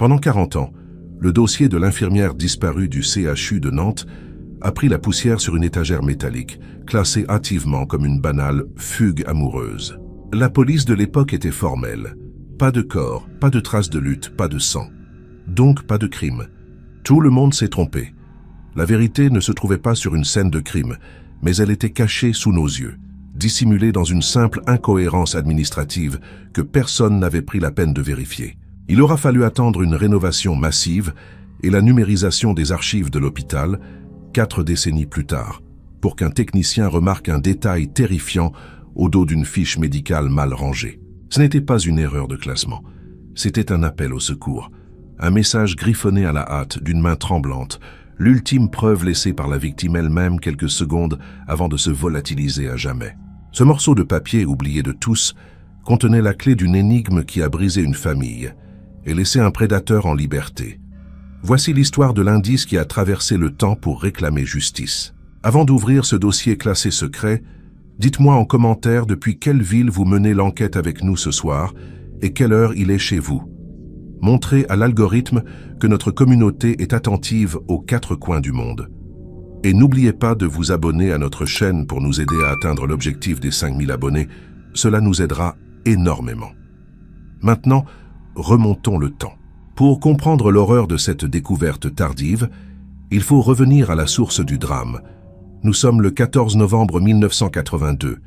Pendant 40 ans, le dossier de l'infirmière disparue du CHU de Nantes a pris la poussière sur une étagère métallique, classée hâtivement comme une banale fugue amoureuse. La police de l'époque était formelle. Pas de corps, pas de traces de lutte, pas de sang. Donc pas de crime. Tout le monde s'est trompé. La vérité ne se trouvait pas sur une scène de crime, mais elle était cachée sous nos yeux, dissimulée dans une simple incohérence administrative que personne n'avait pris la peine de vérifier. Il aura fallu attendre une rénovation massive et la numérisation des archives de l'hôpital, 4 décennies plus tard, pour qu'un technicien remarque un détail terrifiant au dos d'une fiche médicale mal rangée. Ce n'était pas une erreur de classement, c'était un appel au secours, un message griffonné à la hâte d'une main tremblante, l'ultime preuve laissée par la victime elle-même quelques secondes avant de se volatiliser à jamais. Ce morceau de papier oublié de tous contenait la clé d'une énigme qui a brisé une famille et laissé un prédateur en liberté. Voici l'histoire de l'indice qui a traversé le temps pour réclamer justice. Avant d'ouvrir ce dossier classé secret, dites-moi en commentaire depuis quelle ville vous menez l'enquête avec nous ce soir et quelle heure il est chez vous. Montrez à l'algorithme que notre communauté est attentive aux 4 coins du monde. Et n'oubliez pas de vous abonner à notre chaîne pour nous aider à atteindre l'objectif des 5000 abonnés. Cela nous aidera énormément. Maintenant, remontons le temps. Pour comprendre l'horreur de cette découverte tardive, il faut revenir à la source du drame. Nous sommes le 14 novembre 1982.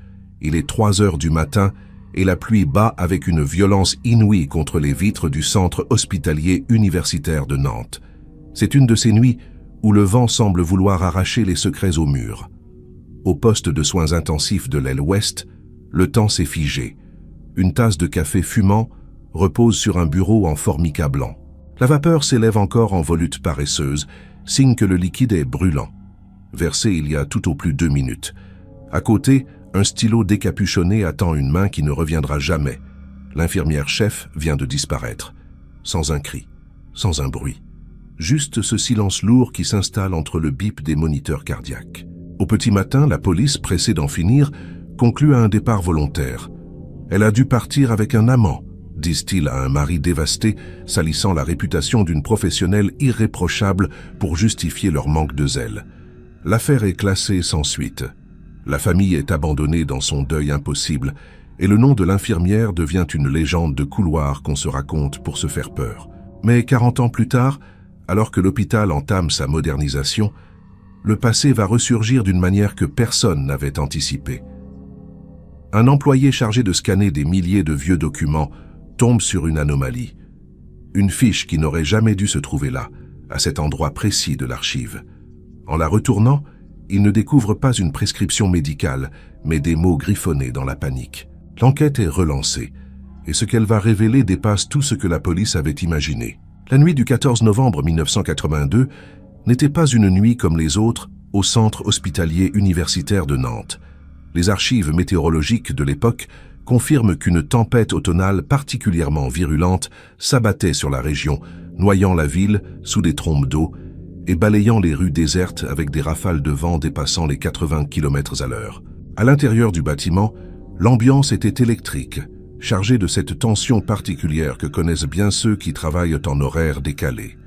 Il est 3 heures du matin et la pluie bat avec une violence inouïe contre les vitres du centre hospitalier universitaire de Nantes. C'est une de ces nuits où le vent semble vouloir arracher les secrets aux murs. Au poste de soins intensifs de l'aile ouest, le temps s'est figé. Une tasse de café fumant repose sur un bureau en formica blanc. La vapeur s'élève encore en volutes paresseuses, signe que le liquide est brûlant. Versé il y a tout au plus 2 minutes. À côté, un stylo décapuchonné attend une main qui ne reviendra jamais. L'infirmière chef vient de disparaître. Sans un cri, sans un bruit. Juste ce silence lourd qui s'installe entre le bip des moniteurs cardiaques. Au petit matin, la police, pressée d'en finir, conclut à un départ volontaire. Elle a dû partir avec un amant, disent-ils à un mari dévasté, salissant la réputation d'une professionnelle irréprochable pour justifier leur manque de zèle. L'affaire est classée sans suite. La famille est abandonnée dans son deuil impossible et le nom de l'infirmière devient une légende de couloir qu'on se raconte pour se faire peur. Mais 40 ans plus tard, alors que l'hôpital entame sa modernisation, le passé va ressurgir d'une manière que personne n'avait anticipée. Un employé chargé de scanner des milliers de vieux documents tombe sur une anomalie. Une fiche qui n'aurait jamais dû se trouver là, à cet endroit précis de l'archive. En la retournant, il ne découvre pas une prescription médicale, mais des mots griffonnés dans la panique. L'enquête est relancée, et ce qu'elle va révéler dépasse tout ce que la police avait imaginé. La nuit du 14 novembre 1982 n'était pas une nuit comme les autres au centre hospitalier universitaire de Nantes. Les archives météorologiques de l'époque confirment qu'une tempête automnale particulièrement virulente s'abattait sur la région, noyant la ville sous des trombes d'eau et balayant les rues désertes avec des rafales de vent dépassant les 80 km/h. À l'intérieur du bâtiment, l'ambiance était électrique, chargée de cette tension particulière que connaissent bien ceux qui travaillent en horaire décalé.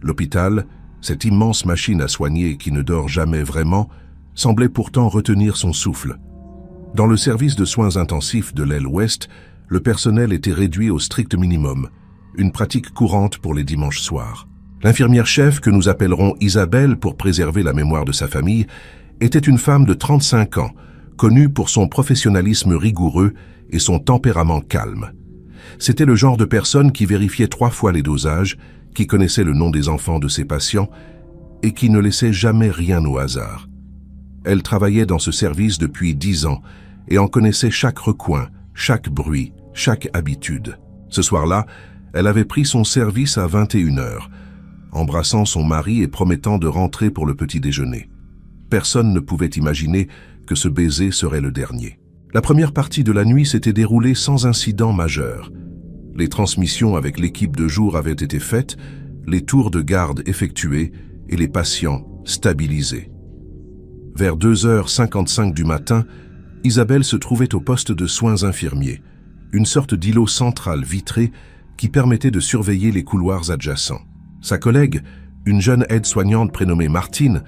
L'hôpital, cette immense machine à soigner qui ne dort jamais vraiment, semblait pourtant retenir son souffle. Dans le service de soins intensifs de l'aile ouest, le personnel était réduit au strict minimum, une pratique courante pour les dimanches soirs. L'infirmière chef, que nous appellerons Isabelle pour préserver la mémoire de sa famille, était une femme de 35 ans, connue pour son professionnalisme rigoureux et son tempérament calme. C'était le genre de personne qui vérifiait 3 fois les dosages, qui connaissait le nom des enfants de ses patients et qui ne laissait jamais rien au hasard. Elle travaillait dans ce service depuis 10 ans et en connaissait chaque recoin, chaque bruit, chaque habitude. Ce soir-là, elle avait pris son service à 21h, embrassant son mari et promettant de rentrer pour le petit déjeuner. Personne ne pouvait imaginer que ce baiser serait le dernier. La première partie de la nuit s'était déroulée sans incident majeur. Les transmissions avec l'équipe de jour avaient été faites, les tours de garde effectués et les patients stabilisés. Vers 2h55 du matin, Isabelle se trouvait au poste de soins infirmiers, une sorte d'îlot central vitré qui permettait de surveiller les couloirs adjacents. Sa collègue, une jeune aide-soignante prénommée Martine,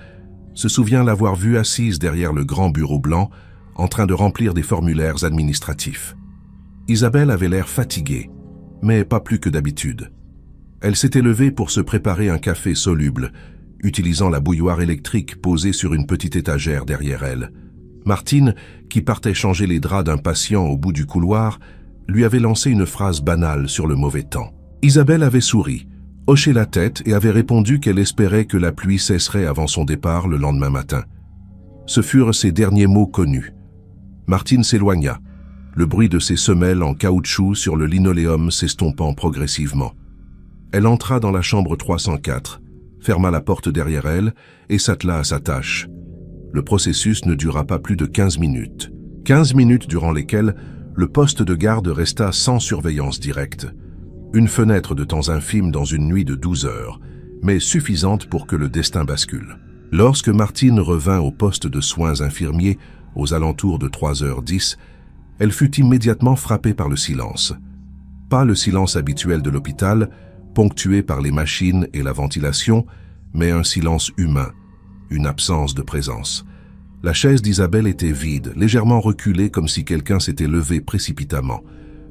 se souvient l'avoir vue assise derrière le grand bureau blanc, en train de remplir des formulaires administratifs. Isabelle avait l'air fatiguée, mais pas plus que d'habitude. Elle s'était levée pour se préparer un café soluble, utilisant la bouilloire électrique posée sur une petite étagère derrière elle. Martine, qui partait changer les draps d'un patient au bout du couloir, lui avait lancé une phrase banale sur le mauvais temps. Isabelle avait souri, hoché la tête et avait répondu qu'elle espérait que la pluie cesserait avant son départ le lendemain matin. Ce furent ses derniers mots connus. Martine s'éloigna, le bruit de ses semelles en caoutchouc sur le linoléum s'estompant progressivement. Elle entra dans la chambre 304, ferma la porte derrière elle et s'attela à sa tâche. Le processus ne dura pas plus de 15 minutes. 15 minutes durant lesquelles le poste de garde resta sans surveillance directe. Une fenêtre de temps infime dans une nuit de 12 heures, mais suffisante pour que le destin bascule. Lorsque Martine revint au poste de soins infirmiers aux alentours de 3h10, elle fut immédiatement frappée par le silence. Pas le silence habituel de l'hôpital, ponctué par les machines et la ventilation, mais un silence humain, une absence de présence. La chaise d'Isabelle était vide, légèrement reculée comme si quelqu'un s'était levé précipitamment.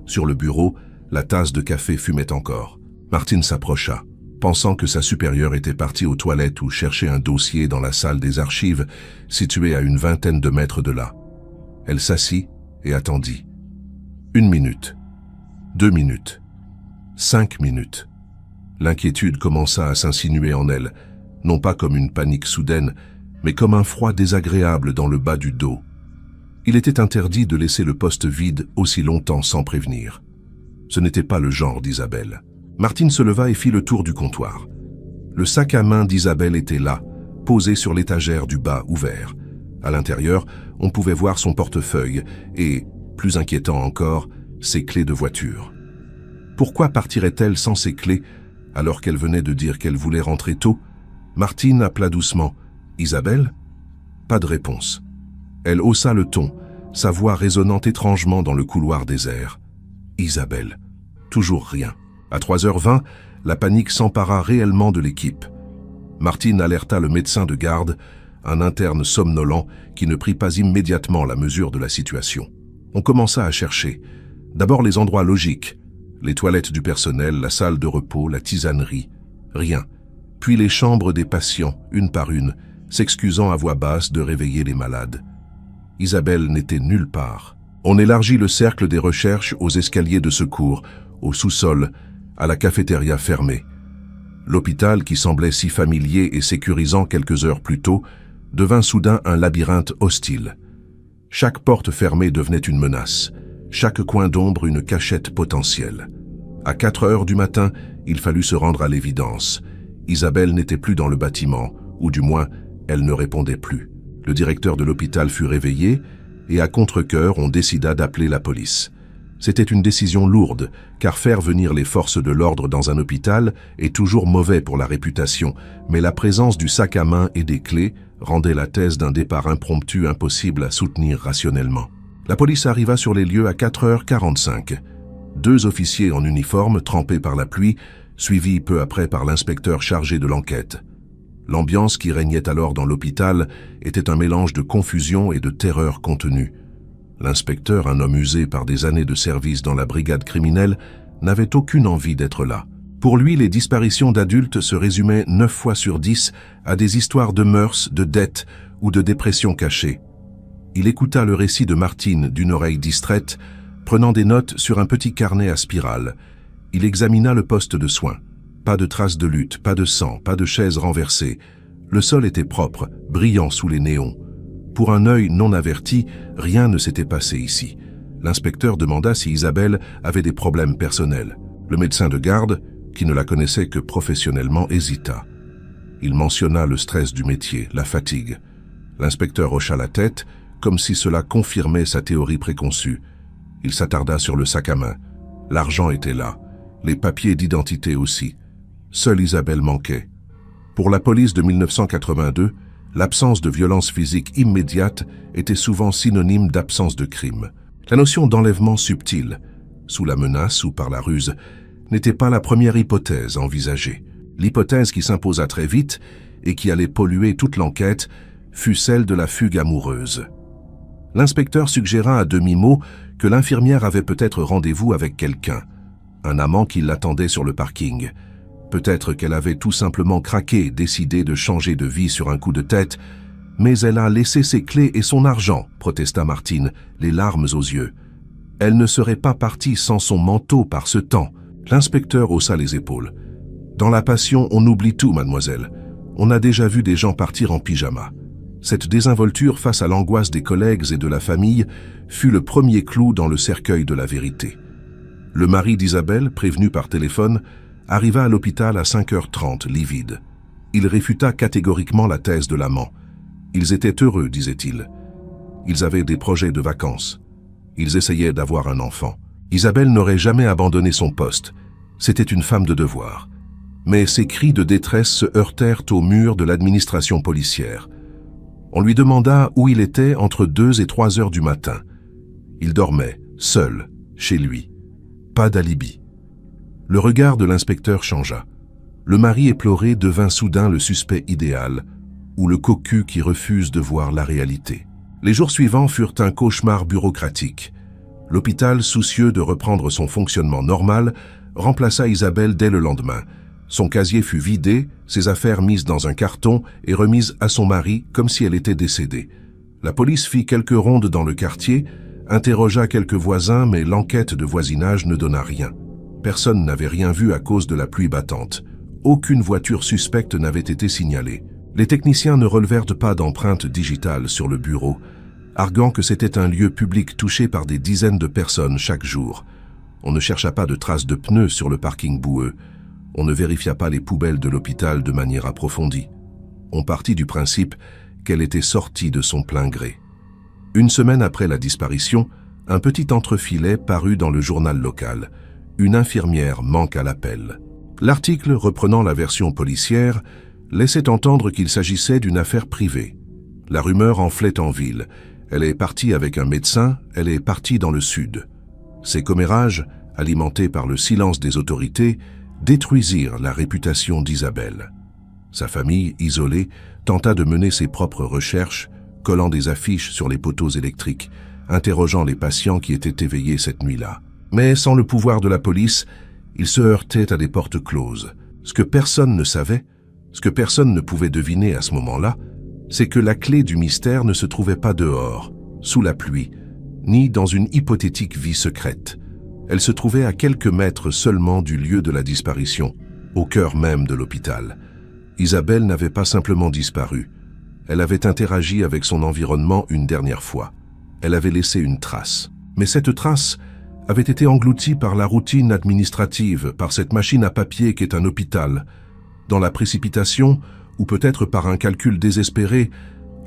Sur le bureau, la tasse de café fumait encore. Martine s'approcha, pensant que sa supérieure était partie aux toilettes ou cherchait un dossier dans la salle des archives, située à une vingtaine de mètres de là. Elle s'assit et attendit. 1 minute, 2 minutes, 5 minutes. L'inquiétude commença à s'insinuer en elle, non pas comme une panique soudaine, mais comme un froid désagréable dans le bas du dos. Il était interdit de laisser le poste vide aussi longtemps sans prévenir. Ce n'était pas le genre d'Isabelle. Martine se leva et fit le tour du comptoir. Le sac à main d'Isabelle était là, posé sur l'étagère du bas ouvert. À l'intérieur, on pouvait voir son portefeuille et, plus inquiétant encore, ses clés de voiture. Pourquoi partirait-elle sans ses clés alors qu'elle venait de dire qu'elle voulait rentrer tôt? Martine appela doucement. « Isabelle ?» Pas de réponse. Elle haussa le ton, sa voix résonnant étrangement dans le couloir désert. Isabelle. Toujours rien. À 3h20, la panique s'empara réellement de l'équipe. Martine alerta le médecin de garde, un interne somnolent qui ne prit pas immédiatement la mesure de la situation. On commença à chercher. D'abord les endroits logiques, les toilettes du personnel, la salle de repos, la tisanerie. Rien. Puis les chambres des patients, une par une, s'excusant à voix basse de réveiller les malades. Isabelle n'était nulle part. On élargit le cercle des recherches aux escaliers de secours, au sous-sol, à la cafétéria fermée. L'hôpital, qui semblait si familier et sécurisant quelques heures plus tôt, devint soudain un labyrinthe hostile. Chaque porte fermée devenait une menace, chaque coin d'ombre une cachette potentielle. À 4h du matin, il fallut se rendre à l'évidence. Isabelle n'était plus dans le bâtiment, ou du moins, elle ne répondait plus. Le directeur de l'hôpital fut réveillé, et à contre-cœur, on décida d'appeler la police. C'était une décision lourde, car faire venir les forces de l'ordre dans un hôpital est toujours mauvais pour la réputation, mais la présence du sac à main et des clés rendait la thèse d'un départ impromptu impossible à soutenir rationnellement. La police arriva sur les lieux à 4h45. 2 officiers en uniforme, trempés par la pluie, suivis peu après par l'inspecteur chargé de l'enquête. L'ambiance qui régnait alors dans l'hôpital était un mélange de confusion et de terreur contenue. L'inspecteur, un homme usé par des années de service dans la brigade criminelle, n'avait aucune envie d'être là. Pour lui, les disparitions d'adultes se résumaient 9 fois sur 10 à des histoires de mœurs, de dettes ou de dépression cachée. Il écouta le récit de Martine d'une oreille distraite, prenant des notes sur un petit carnet à spirale. Il examina le poste de soins. Pas de traces de lutte, pas de sang, pas de chaises renversées. Le sol était propre, brillant sous les néons. Pour un œil non averti, rien ne s'était passé ici. L'inspecteur demanda si Isabelle avait des problèmes personnels. Le médecin de garde, qui ne la connaissait que professionnellement, hésita. Il mentionna le stress du métier, la fatigue. L'inspecteur hocha la tête, comme si cela confirmait sa théorie préconçue. Il s'attarda sur le sac à main. L'argent était là, les papiers d'identité aussi. Seule Isabelle manquait. Pour la police de 1982, l'absence de violence physique immédiate était souvent synonyme d'absence de crime. La notion d'enlèvement subtil, sous la menace ou par la ruse, n'était pas la première hypothèse envisagée. L'hypothèse qui s'imposa très vite et qui allait polluer toute l'enquête fut celle de la fugue amoureuse. L'inspecteur suggéra à demi-mot que l'infirmière avait peut-être rendez-vous avec quelqu'un, un amant qui l'attendait sur le parking. Peut-être qu'elle avait tout simplement craqué, décidé de changer de vie sur un coup de tête, mais elle a laissé ses clés et son argent, protesta Martine, les larmes aux yeux. Elle ne serait pas partie sans son manteau par ce temps. L'inspecteur haussa les épaules. Dans la passion, on oublie tout, mademoiselle. On a déjà vu des gens partir en pyjama. Cette désinvolture face à l'angoisse des collègues et de la famille fut le premier clou dans le cercueil de la vérité. Le mari d'Isabelle, prévenu par téléphone, arriva à l'hôpital à 5h30, livide. Il réfuta catégoriquement la thèse de l'amant. Ils étaient heureux, disait-il. Ils avaient des projets de vacances. Ils essayaient d'avoir un enfant. Isabelle n'aurait jamais abandonné son poste. C'était une femme de devoir. Mais ses cris de détresse se heurtèrent au mur de l'administration policière. On lui demanda où il était entre 2 et 3 heures du matin. Il dormait, seul, chez lui. Pas d'alibi. Le regard de l'inspecteur changea. Le mari éploré devint soudain le suspect idéal, ou le cocu qui refuse de voir la réalité. Les jours suivants furent un cauchemar bureaucratique. L'hôpital, soucieux de reprendre son fonctionnement normal, remplaça Isabelle dès le lendemain. Son casier fut vidé, ses affaires mises dans un carton et remises à son mari comme si elle était décédée. La police fit quelques rondes dans le quartier, interrogea quelques voisins, mais l'enquête de voisinage ne donna rien. Personne n'avait rien vu à cause de la pluie battante. Aucune voiture suspecte n'avait été signalée. Les techniciens ne relevèrent pas d'empreintes digitales sur le bureau, arguant que c'était un lieu public touché par des dizaines de personnes chaque jour. On ne chercha pas de traces de pneus sur le parking boueux. On ne vérifia pas les poubelles de l'hôpital de manière approfondie. On partit du principe qu'elle était sortie de son plein gré. Une semaine après la disparition, un petit entrefilet parut dans le journal local. Une infirmière manque à l'appel. L'article, reprenant la version policière, laissait entendre qu'il s'agissait d'une affaire privée. La rumeur enflait en ville. Elle est partie avec un médecin, elle est partie dans le sud. Ces commérages, alimentés par le silence des autorités, détruisirent la réputation d'Isabelle. Sa famille, isolée, tenta de mener ses propres recherches, collant des affiches sur les poteaux électriques, interrogeant les patients qui étaient éveillés cette nuit-là. Mais sans le pouvoir de la police, ils se heurtaient à des portes closes. Ce que personne ne savait, ce que personne ne pouvait deviner à ce moment-là, c'est que la clé du mystère ne se trouvait pas dehors, sous la pluie, ni dans une hypothétique vie secrète. Elle se trouvait à quelques mètres seulement du lieu de la disparition, au cœur même de l'hôpital. Isabelle n'avait pas simplement disparu. Elle avait interagi avec son environnement une dernière fois. Elle avait laissé une trace. Mais cette trace avait été engloutie par la routine administrative, par cette machine à papier qu'est un hôpital. Dans la précipitation, ou peut-être par un calcul désespéré,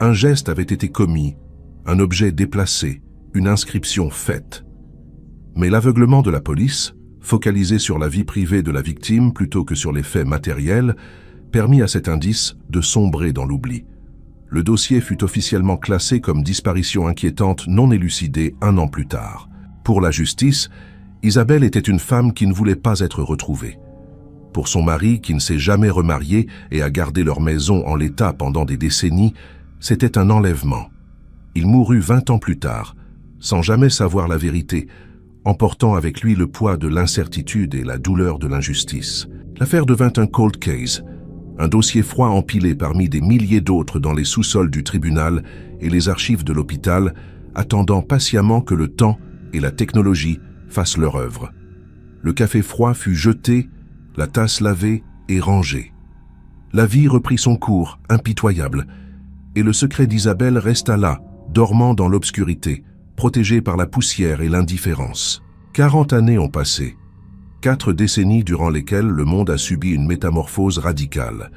un geste avait été commis, un objet déplacé, une inscription faite. Mais l'aveuglement de la police, focalisé sur la vie privée de la victime plutôt que sur les faits matériels, permit à cet indice de sombrer dans l'oubli. Le dossier fut officiellement classé comme disparition inquiétante non élucidée 1 an plus tard. Pour la justice, Isabelle était une femme qui ne voulait pas être retrouvée. Pour son mari, qui ne s'est jamais remarié et a gardé leur maison en l'état pendant des décennies, c'était un enlèvement. Il mourut 20 ans plus tard, sans jamais savoir la vérité, emportant avec lui le poids de l'incertitude et la douleur de l'injustice. L'affaire devint un cold case, un dossier froid empilé parmi des milliers d'autres dans les sous-sols du tribunal et les archives de l'hôpital, attendant patiemment que le temps et la technologie fassent leur œuvre. Le café froid fut jeté, la tasse lavée et rangée. La vie reprit son cours, impitoyable, et le secret d'Isabelle resta là, dormant dans l'obscurité, protégé par la poussière et l'indifférence. 40 années ont passé, 4 décennies durant lesquelles le monde a subi une métamorphose radicale.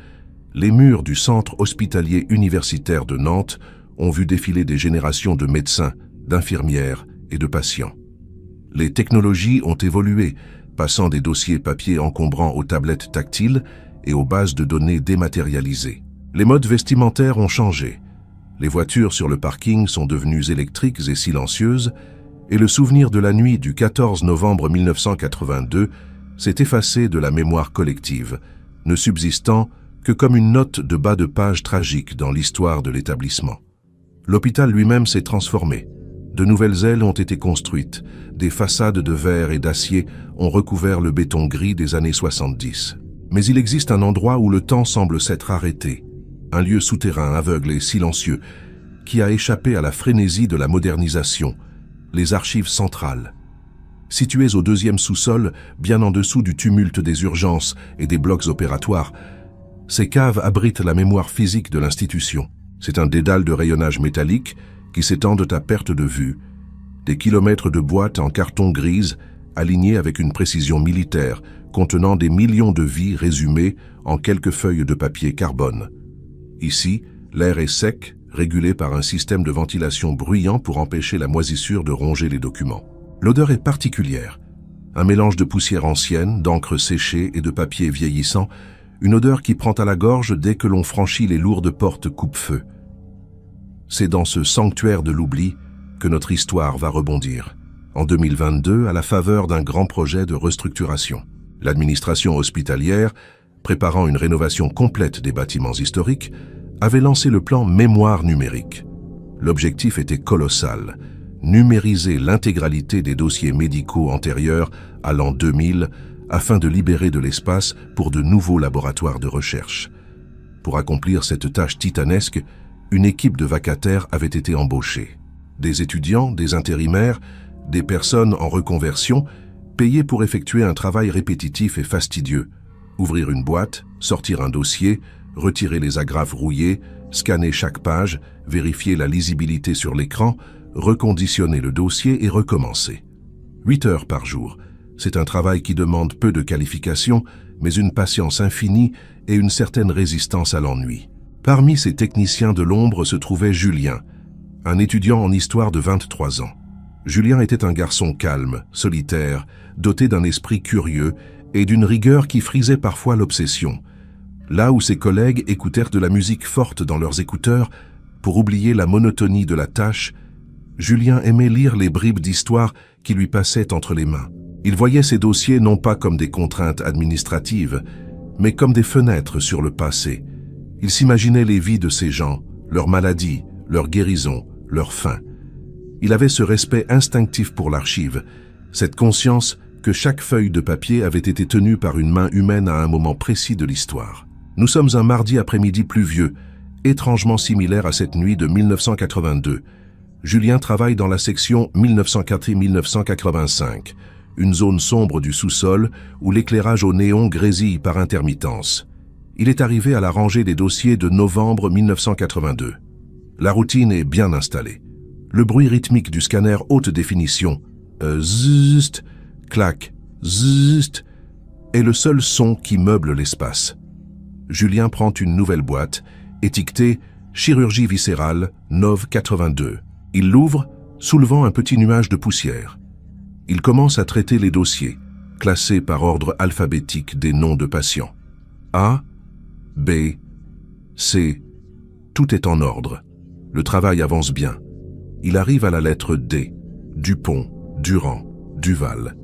Les murs du centre hospitalier universitaire de Nantes ont vu défiler des générations de médecins, d'infirmières et de patients. Les technologies ont évolué, passant des dossiers papier encombrants aux tablettes tactiles et aux bases de données dématérialisées. Les modes vestimentaires ont changé. Les voitures sur le parking sont devenues électriques et silencieuses, et le souvenir de la nuit du 14 novembre 1982 s'est effacé de la mémoire collective, ne subsistant que comme une note de bas de page tragique dans l'histoire de l'établissement. L'hôpital lui-même s'est transformé. De nouvelles ailes ont été construites, des façades de verre et d'acier ont recouvert le béton gris des années 70. Mais il existe un endroit où le temps semble s'être arrêté, un lieu souterrain aveugle et silencieux qui a échappé à la frénésie de la modernisation, les archives centrales. Situées au deuxième sous-sol, bien en dessous du tumulte des urgences et des blocs opératoires, ces caves abritent la mémoire physique de l'institution. C'est un dédale de rayonnage métallique qui s'étendent à perte de vue, des kilomètres de boîtes en carton grise alignées avec une précision militaire, contenant des millions de vies résumées en quelques feuilles de papier carbone. Ici, l'air est sec, régulé par un système de ventilation bruyant pour empêcher la moisissure de ronger les documents. L'odeur est particulière, un mélange de poussière ancienne, d'encre séchée et de papier vieillissant, une odeur qui prend à la gorge dès que l'on franchit les lourdes portes coupe-feu. C'est dans ce sanctuaire de l'oubli que notre histoire va rebondir. En 2022, à la faveur d'un grand projet de restructuration. L'administration hospitalière, préparant une rénovation complète des bâtiments historiques, avait lancé le plan Mémoire numérique. L'objectif était colossal, numériser l'intégralité des dossiers médicaux antérieurs à l'an 2000 afin de libérer de l'espace pour de nouveaux laboratoires de recherche. Pour accomplir cette tâche titanesque, une équipe de vacataires avait été embauchée. Des étudiants, des intérimaires, des personnes en reconversion, payés pour effectuer un travail répétitif et fastidieux. Ouvrir une boîte, sortir un dossier, retirer les agrafes rouillées, scanner chaque page, vérifier la lisibilité sur l'écran, reconditionner le dossier et recommencer. 8 heures par jour. C'est un travail qui demande peu de qualifications, mais une patience infinie et une certaine résistance à l'ennui. Parmi ces techniciens de l'ombre se trouvait Julien, un étudiant en histoire de 23 ans. Julien était un garçon calme, solitaire, doté d'un esprit curieux et d'une rigueur qui frisait parfois l'obsession. Là où ses collègues écoutèrent de la musique forte dans leurs écouteurs, pour oublier la monotonie de la tâche, Julien aimait lire les bribes d'histoire qui lui passaient entre les mains. Il voyait ces dossiers non pas comme des contraintes administratives, mais comme des fenêtres sur le passé. Il s'imaginait les vies de ces gens, leurs maladies, leurs guérisons, leurs fins. Il avait ce respect instinctif pour l'archive, cette conscience que chaque feuille de papier avait été tenue par une main humaine à un moment précis de l'histoire. Nous sommes un mardi après-midi pluvieux, étrangement similaire à cette nuit de 1982. Julien travaille dans la section 1904-1985, une zone sombre du sous-sol où l'éclairage au néon grésille par intermittence. Il est arrivé à la rangée des dossiers de novembre 1982. La routine est bien installée. Le bruit rythmique du scanner haute définition, zzt, clac, zzt, est le seul son qui meuble l'espace. Julien prend une nouvelle boîte, étiquetée « Chirurgie viscérale, Nov 82 ». Il l'ouvre, soulevant un petit nuage de poussière. Il commence à traiter les dossiers, classés par ordre alphabétique des noms de patients. A, B, C, tout est en ordre. Le travail avance bien. Il arrive à la lettre D, Dupont, Durand, Duval.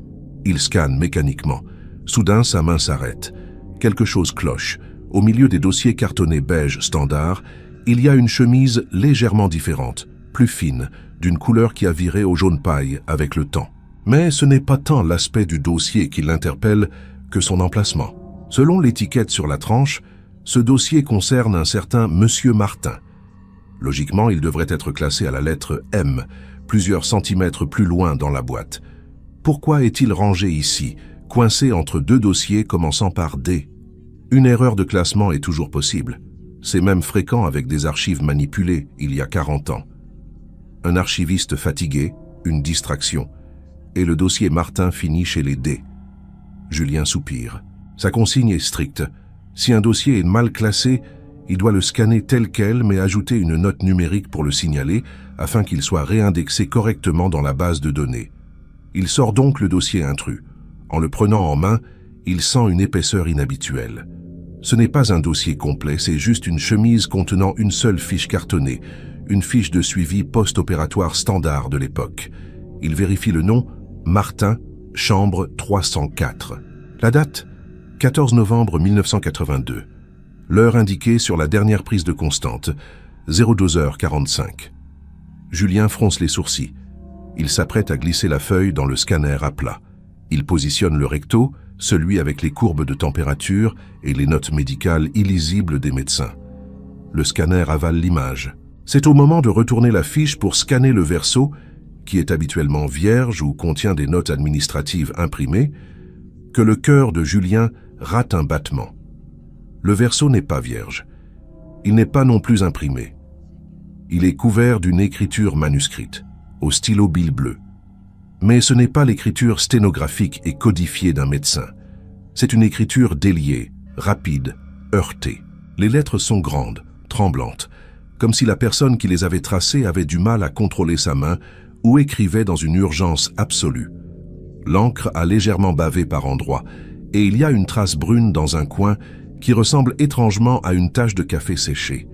Il scanne mécaniquement. Soudain, sa main s'arrête. Quelque chose cloche. Au milieu des dossiers cartonnés beige standard, il y a une chemise légèrement différente, plus fine, d'une couleur qui a viré au jaune paille avec le temps. Mais ce n'est pas tant l'aspect du dossier qui l'interpelle que son emplacement. Selon l'étiquette sur la tranche, ce dossier concerne un certain Monsieur Martin. Logiquement, il devrait être classé à la lettre M, plusieurs centimètres plus loin dans la boîte. Pourquoi est-il rangé ici, coincé entre deux dossiers commençant par D? Une erreur de classement est toujours possible. C'est même fréquent avec des archives manipulées il y a 40 ans. Un archiviste fatigué, une distraction, et le dossier Martin finit chez les D. Julien soupire. Sa consigne est stricte. Si un dossier est mal classé, il doit le scanner tel quel, mais ajouter une note numérique pour le signaler, afin qu'il soit réindexé correctement dans la base de données. Il sort donc le dossier intrus. En le prenant en main, il sent une épaisseur inhabituelle. Ce n'est pas un dossier complet, c'est juste une chemise contenant une seule fiche cartonnée, une fiche de suivi post-opératoire standard de l'époque. Il vérifie le nom, Martin, chambre 304. La date 14 novembre 1982. L'heure indiquée sur la dernière prise de constante, 02h45. Julien fronce les sourcils. Il s'apprête à glisser la feuille dans le scanner à plat. Il positionne le recto, celui avec les courbes de température et les notes médicales illisibles des médecins. Le scanner avale l'image. C'est au moment de retourner la fiche pour scanner le verso, qui est habituellement vierge ou contient des notes administratives imprimées, que le cœur de Julien rate un battement. Le verso n'est pas vierge. Il n'est pas non plus imprimé. Il est couvert d'une écriture manuscrite, au stylo bile bleu. Mais ce n'est pas l'écriture sténographique et codifiée d'un médecin. C'est une écriture déliée, rapide, heurtée. Les lettres sont grandes, tremblantes, comme si la personne qui les avait tracées avait du mal à contrôler sa main ou écrivait dans une urgence absolue. L'encre a légèrement bavé par endroits, et il y a une trace brune dans un coin qui ressemble étrangement à une tache de café séché.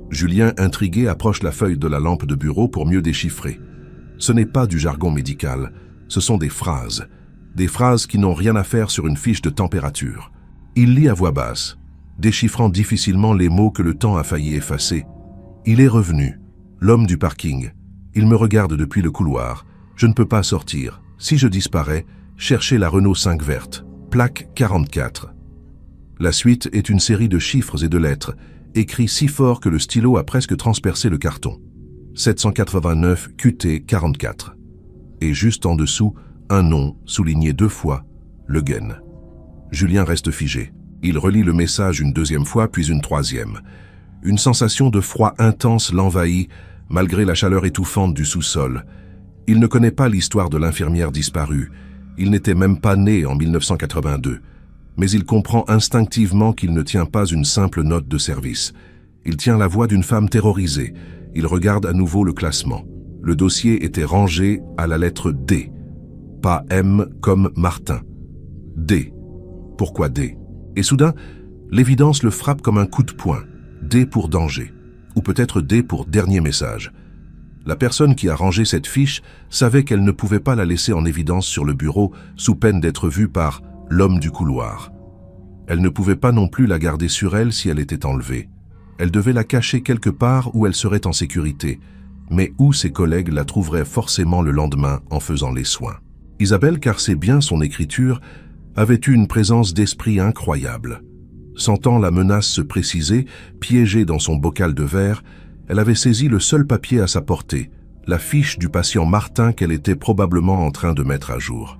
Julien, intrigué, approche la feuille de la lampe de bureau pour mieux déchiffrer. Ce n'est pas du jargon médical, ce sont des phrases qui n'ont rien à faire sur une fiche de température. Il lit à voix basse, déchiffrant difficilement les mots que le temps a failli effacer. Il est revenu, l'homme du parking. Il me regarde depuis le couloir. Je ne peux pas sortir. Si je disparais, cherchez la Renault 5 verte, plaque 44. La suite est une série de chiffres et de lettres, écrits si fort que le stylo a presque transpercé le carton. 789 QT 44. Et juste en dessous, un nom souligné 2 fois, Le Guen. Julien reste figé. Il relit le message une deuxième fois, puis une troisième. Une sensation de froid intense l'envahit, malgré la chaleur étouffante du sous-sol. Il ne connaît pas l'histoire de l'infirmière disparue. Il n'était même pas né en 1982. Mais il comprend instinctivement qu'il ne tient pas une simple note de service. Il tient la voix d'une femme terrorisée. Il regarde à nouveau le classement. Le dossier était rangé à la lettre D. Pas M comme Martin. D. Pourquoi D? Et soudain, l'évidence le frappe comme un coup de poing. D pour danger. Ou peut-être D pour dernier message. La personne qui a rangé cette fiche savait qu'elle ne pouvait pas la laisser en évidence sur le bureau sous peine d'être vue par l'homme du couloir. Elle ne pouvait pas non plus la garder sur elle si elle était enlevée. Elle devait la cacher quelque part où elle serait en sécurité, mais où ses collègues la trouveraient forcément le lendemain en faisant les soins. Isabelle, car c'est bien son écriture, avait eu une présence d'esprit incroyable. Sentant la menace se préciser, piégée dans son bocal de verre, elle avait saisi le seul papier à sa portée, la fiche du patient Martin qu'elle était probablement en train de mettre à jour.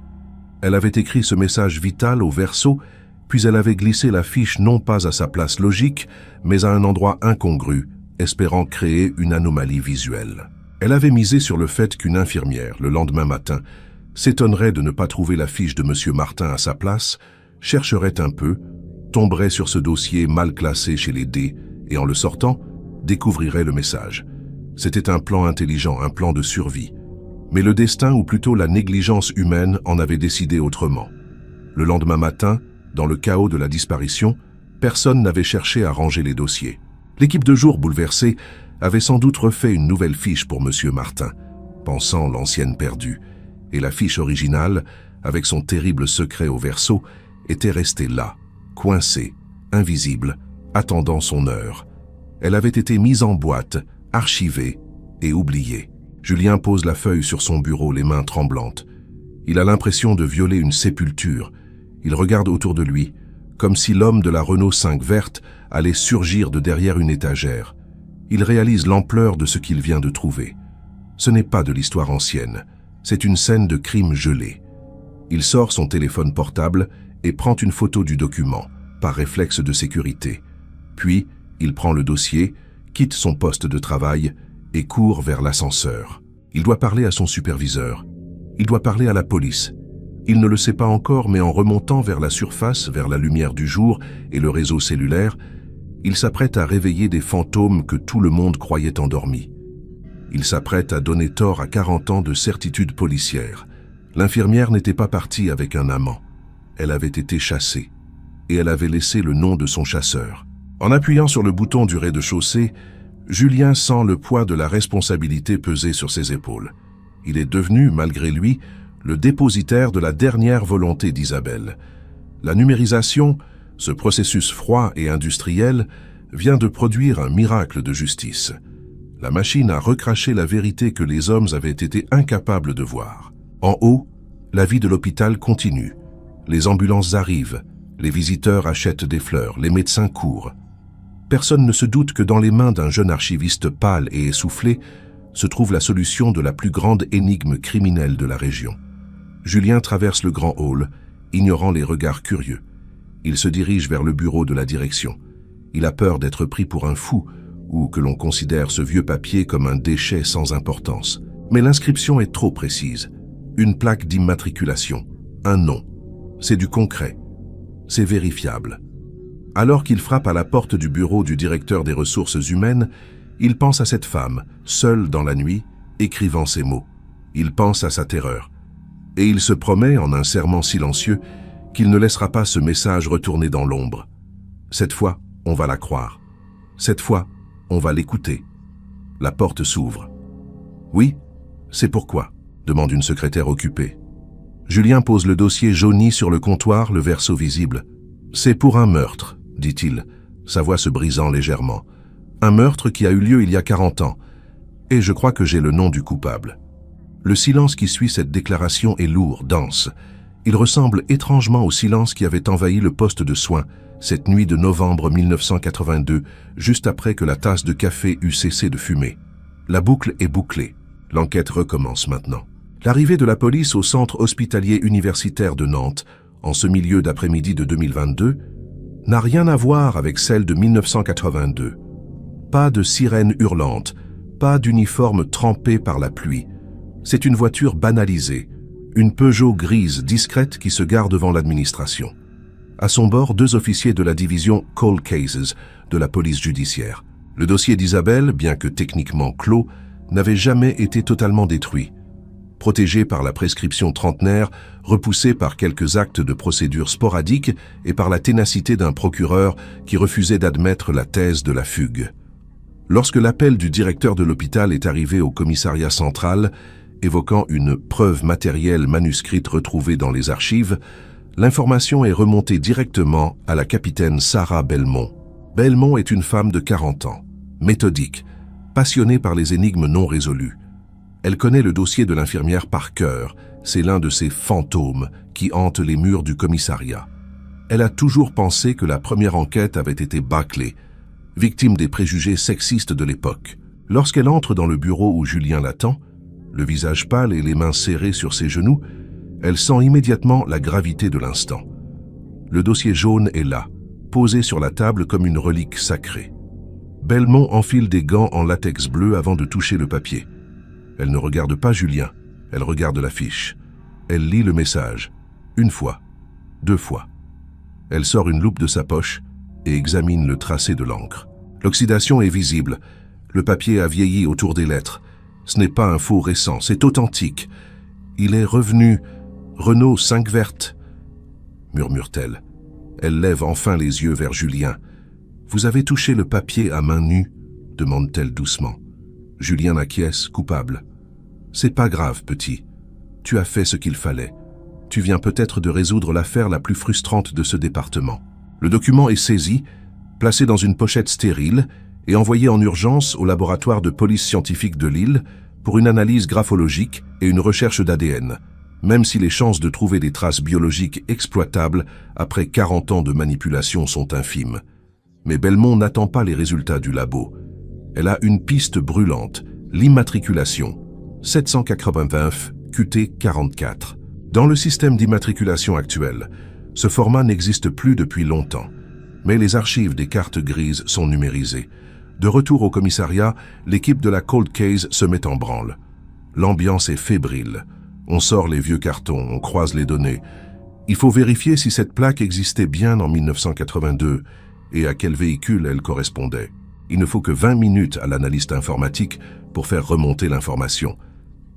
Elle avait écrit ce message vital au verso, puis elle avait glissé la fiche non pas à sa place logique, mais à un endroit incongru, espérant créer une anomalie visuelle. Elle avait misé sur le fait qu'une infirmière, le lendemain matin, s'étonnerait de ne pas trouver la fiche de M. Martin à sa place, chercherait un peu, tomberait sur ce dossier mal classé chez les D, et en le sortant, découvrirait le message. C'était un plan intelligent, un plan de survie. Mais le destin, ou plutôt la négligence humaine, en avait décidé autrement. Le lendemain matin, dans le chaos de la disparition, personne n'avait cherché à ranger les dossiers. L'équipe de jour, bouleversée, avait sans doute refait une nouvelle fiche pour M. Martin, pensant l'ancienne perdue, et la fiche originale, avec son terrible secret au verso, était restée là, coincée, invisible, attendant son heure. Elle avait été mise en boîte, archivée et oubliée. Julien pose la feuille sur son bureau, les mains tremblantes. Il a l'impression de violer une sépulture. Il regarde autour de lui, comme si l'homme de la Renault 5 verte allait surgir de derrière une étagère. Il réalise l'ampleur de ce qu'il vient de trouver. Ce n'est pas de l'histoire ancienne, c'est une scène de crime gelé. Il sort son téléphone portable et prend une photo du document, par réflexe de sécurité. Puis, il prend le dossier, quitte son poste de travail et court vers l'ascenseur. Il doit parler à son superviseur. Il doit parler à la police. Il ne le sait pas encore, mais en remontant vers la surface, vers la lumière du jour et le réseau cellulaire, il s'apprête à réveiller des fantômes que tout le monde croyait endormis. Il s'apprête à donner tort à 40 ans de certitude policière. L'infirmière n'était pas partie avec un amant. Elle avait été chassée. Et elle avait laissé le nom de son chasseur. En appuyant sur le bouton du rez-de-chaussée, Julien sent le poids de la responsabilité peser sur ses épaules. Il est devenu, malgré lui, le dépositaire de la dernière volonté d'Isabelle. La numérisation, ce processus froid et industriel, vient de produire un miracle de justice. La machine a recraché la vérité que les hommes avaient été incapables de voir. En haut, la vie de l'hôpital continue. Les ambulances arrivent, les visiteurs achètent des fleurs, les médecins courent. Personne ne se doute que dans les mains d'un jeune archiviste pâle et essoufflé se trouve la solution de la plus grande énigme criminelle de la région. Julien traverse le grand hall, ignorant les regards curieux. Il se dirige vers le bureau de la direction. Il a peur d'être pris pour un fou ou que l'on considère ce vieux papier comme un déchet sans importance. Mais l'inscription est trop précise. Une plaque d'immatriculation, un nom. C'est du concret. C'est vérifiable. Alors qu'il frappe à la porte du bureau du directeur des ressources humaines, il pense à cette femme, seule dans la nuit, écrivant ces mots. Il pense à sa terreur. Et il se promet, en un serment silencieux, qu'il ne laissera pas ce message retourner dans l'ombre. Cette fois, on va la croire. Cette fois, on va l'écouter. La porte s'ouvre. « Oui, c'est pourquoi ?» demande une secrétaire occupée. Julien pose le dossier jauni sur le comptoir, le verso visible. « C'est pour un meurtre, dit-il, sa voix se brisant légèrement. Un meurtre qui a eu lieu il y a 40 ans. Et je crois que j'ai le nom du coupable. » Le silence qui suit cette déclaration est lourd, dense. Il ressemble étrangement au silence qui avait envahi le poste de soins cette nuit de novembre 1982, juste après que la tasse de café eut cessé de fumer. La boucle est bouclée. L'enquête recommence maintenant. L'arrivée de la police au centre hospitalier universitaire de Nantes, en ce milieu d'après-midi de 2022, n'a rien à voir avec celle de 1982. Pas de sirène hurlante, pas d'uniforme trempé par la pluie. C'est une voiture banalisée, une Peugeot grise discrète qui se gare devant l'administration. À son bord, 2 officiers de la division Cold Cases de la police judiciaire. Le dossier d'Isabelle, bien que techniquement clos, n'avait jamais été totalement détruit. Protégé par la prescription trentenaire, repoussé par quelques actes de procédure sporadiques et par la ténacité d'un procureur qui refusait d'admettre la thèse de la fugue. Lorsque l'appel du directeur de l'hôpital est arrivé au commissariat central, évoquant une preuve matérielle manuscrite retrouvée dans les archives, l'information est remontée directement à la capitaine Sarah Belmont. Belmont est une femme de 40 ans, méthodique, passionnée par les énigmes non résolues. Elle connaît le dossier de l'infirmière par cœur, c'est l'un de ces fantômes qui hantent les murs du commissariat. Elle a toujours pensé que la première enquête avait été bâclée, victime des préjugés sexistes de l'époque. Lorsqu'elle entre dans le bureau où Julien l'attend, le visage pâle et les mains serrées sur ses genoux, elle sent immédiatement la gravité de l'instant. Le dossier jaune est là, posé sur la table comme une relique sacrée. Belmont enfile des gants en latex bleu avant de toucher le papier. Elle ne regarde pas Julien, elle regarde la fiche. Elle lit le message, 1 fois, 2 fois. Elle sort une loupe de sa poche et examine le tracé de l'encre. L'oxydation est visible, le papier a vieilli autour des lettres. Ce n'est pas un faux récent, c'est authentique. Il est revenu, Renault 5 verte, murmure-t-elle. Elle lève enfin les yeux vers Julien. « Vous avez touché le papier à main nue ?» demande-t-elle doucement. Julien acquiesce, coupable. « C'est pas grave, petit. Tu as fait ce qu'il fallait. Tu viens peut-être de résoudre l'affaire la plus frustrante de ce département. » Le document est saisi, placé dans une pochette stérile et envoyé en urgence au laboratoire de police scientifique de Lille pour une analyse graphologique et une recherche d'ADN, même si les chances de trouver des traces biologiques exploitables après 40 ans de manipulation sont infimes. Mais Belmont n'attend pas les résultats du labo. Elle a une piste brûlante, l'immatriculation, 789 QT44. Dans le système d'immatriculation actuel, ce format n'existe plus depuis longtemps, mais les archives des cartes grises sont numérisées. De retour au commissariat, l'équipe de la Cold Case se met en branle. L'ambiance est fébrile. On sort les vieux cartons, on croise les données. Il faut vérifier si cette plaque existait bien en 1982 et à quel véhicule elle correspondait. Il ne faut que 20 minutes à l'analyste informatique pour faire remonter l'information.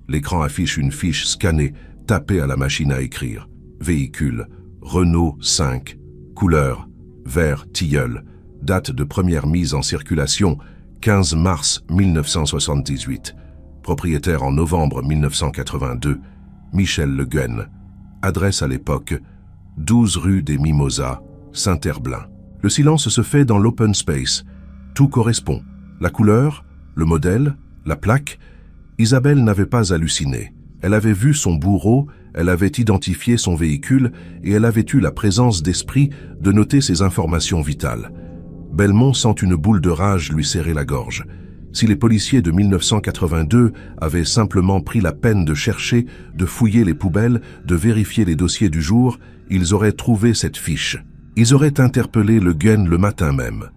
L'écran affiche une fiche scannée, tapée à la machine à écrire. Véhicule, Renault 5, couleur, vert tilleul, date de première mise en circulation, 15 mars 1978. Propriétaire en novembre 1982, Michel Le Guen. Adresse à l'époque, 12 rue des Mimosas, Saint-Herblain. Le silence se fait dans l'open space. Tout correspond. La couleur, le modèle, la plaque. Isabelle n'avait pas halluciné. Elle avait vu son bourreau, elle avait identifié son véhicule et elle avait eu la présence d'esprit de noter ces informations vitales. Belmont sent une boule de rage lui serrer la gorge. Si les policiers de 1982 avaient simplement pris la peine de chercher, de fouiller les poubelles, de vérifier les dossiers du jour, ils auraient trouvé cette fiche. Ils auraient interpellé Le Guen le matin même.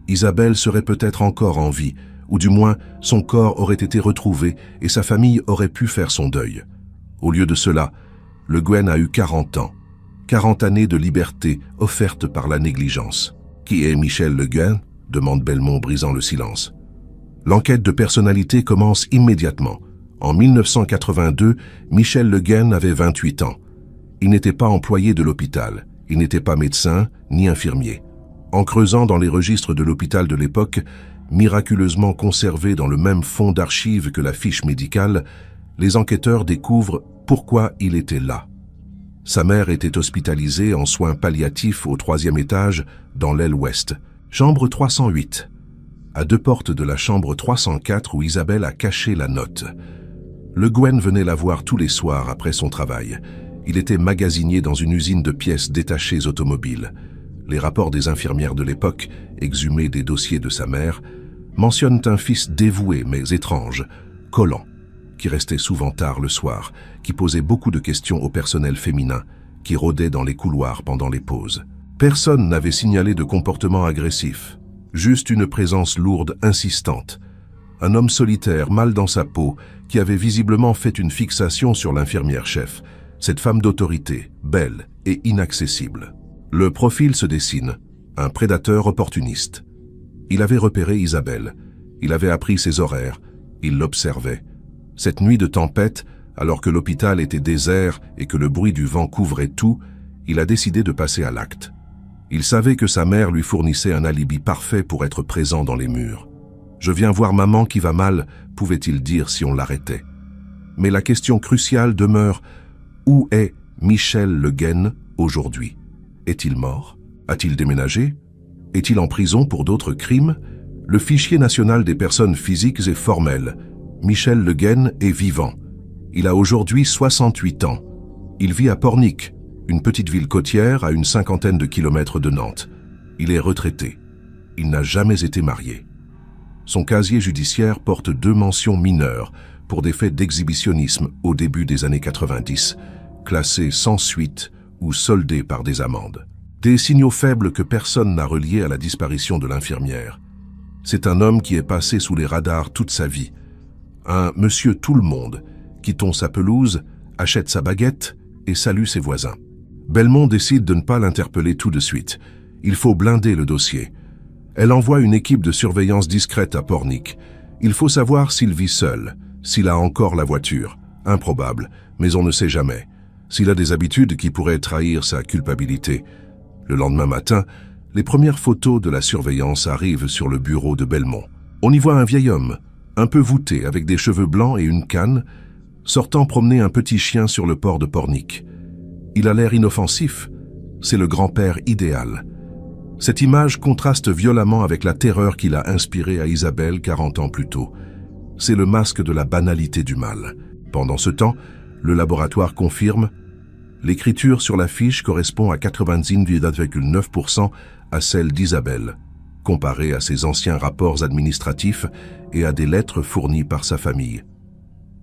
Isabelle serait peut-être encore en vie, ou du moins son corps aurait été retrouvé et sa famille aurait pu faire son deuil. Au lieu de cela, Le Guen a eu 40 ans. 40 années de liberté offertes par la négligence. Qui est Michel Le Guen ? Demande Belmont brisant le silence. L'enquête de personnalité commence immédiatement. En 1982, Michel Le Guen avait 28 ans. Il n'était pas employé de l'hôpital. Il n'était pas médecin ni infirmier. En creusant dans les registres de l'hôpital de l'époque, miraculeusement conservés dans le même fond d'archives que la fiche médicale, les enquêteurs découvrent pourquoi il était là. Sa mère était hospitalisée en soins palliatifs au 3e étage, dans l'aile ouest. Chambre 308. À 2 portes de la chambre 304 où Isabelle a caché la note. Le Guen venait la voir tous les soirs après son travail. Il était magasinier dans une usine de pièces détachées automobiles. Les rapports des infirmières de l'époque, exhumés des dossiers de sa mère, mentionnent un fils dévoué mais étrange, collant, qui restait souvent tard le soir, qui posait beaucoup de questions au personnel féminin, qui rôdait dans les couloirs pendant les pauses. Personne n'avait signalé de comportement agressif, juste une présence lourde, insistante. Un homme solitaire, mal dans sa peau, qui avait visiblement fait une fixation sur l'infirmière-chef, cette femme d'autorité, belle et inaccessible. Le profil se dessine, un prédateur opportuniste. Il avait repéré Isabelle, il avait appris ses horaires, il l'observait. Cette nuit de tempête, alors que l'hôpital était désert et que le bruit du vent couvrait tout, il a décidé de passer à l'acte. Il savait que sa mère lui fournissait un alibi parfait pour être présent dans les murs. « Je viens voir maman qui va mal », pouvait-il dire si on l'arrêtait. Mais la question cruciale demeure, où est Michel Le Guen aujourd'hui ? Est-il mort ? A-t-il déménagé ? Est-il en prison pour d'autres crimes ? Le fichier national des personnes physiques est formel. Michel Le Guen est vivant. Il a aujourd'hui 68 ans. Il vit à Pornic, une petite ville côtière à une 50aine de kilomètres de Nantes. Il est retraité. Il n'a jamais été marié. Son casier judiciaire porte 2 mentions mineures pour des faits d'exhibitionnisme au début des années 90, classés sans suite ou soldés par des amendes. Des signaux faibles que personne n'a reliés à la disparition de l'infirmière. C'est un homme qui est passé sous les radars toute sa vie. Un monsieur tout-le-monde qui tond sa pelouse, achète sa baguette et salue ses voisins. Belmont décide de ne pas l'interpeller tout de suite. Il faut blinder le dossier. Elle envoie une équipe de surveillance discrète à Pornic. Il faut savoir s'il vit seul, s'il a encore la voiture. Improbable, mais on ne sait jamais. S'il a des habitudes qui pourraient trahir sa culpabilité. Le lendemain matin, les premières photos de la surveillance arrivent sur le bureau de Belmont. On y voit un vieil homme, un peu voûté, avec des cheveux blancs et une canne, sortant promener un petit chien sur le port de Pornic. Il a l'air inoffensif. C'est le grand-père idéal. Cette image contraste violemment avec la terreur qu'il a inspirée à Isabelle 40 ans plus tôt. C'est le masque de la banalité du mal. Pendant ce temps, le laboratoire confirme l'écriture sur la fiche correspond à 99,9% à celle d'Isabelle, comparée à ses anciens rapports administratifs et à des lettres fournies par sa famille.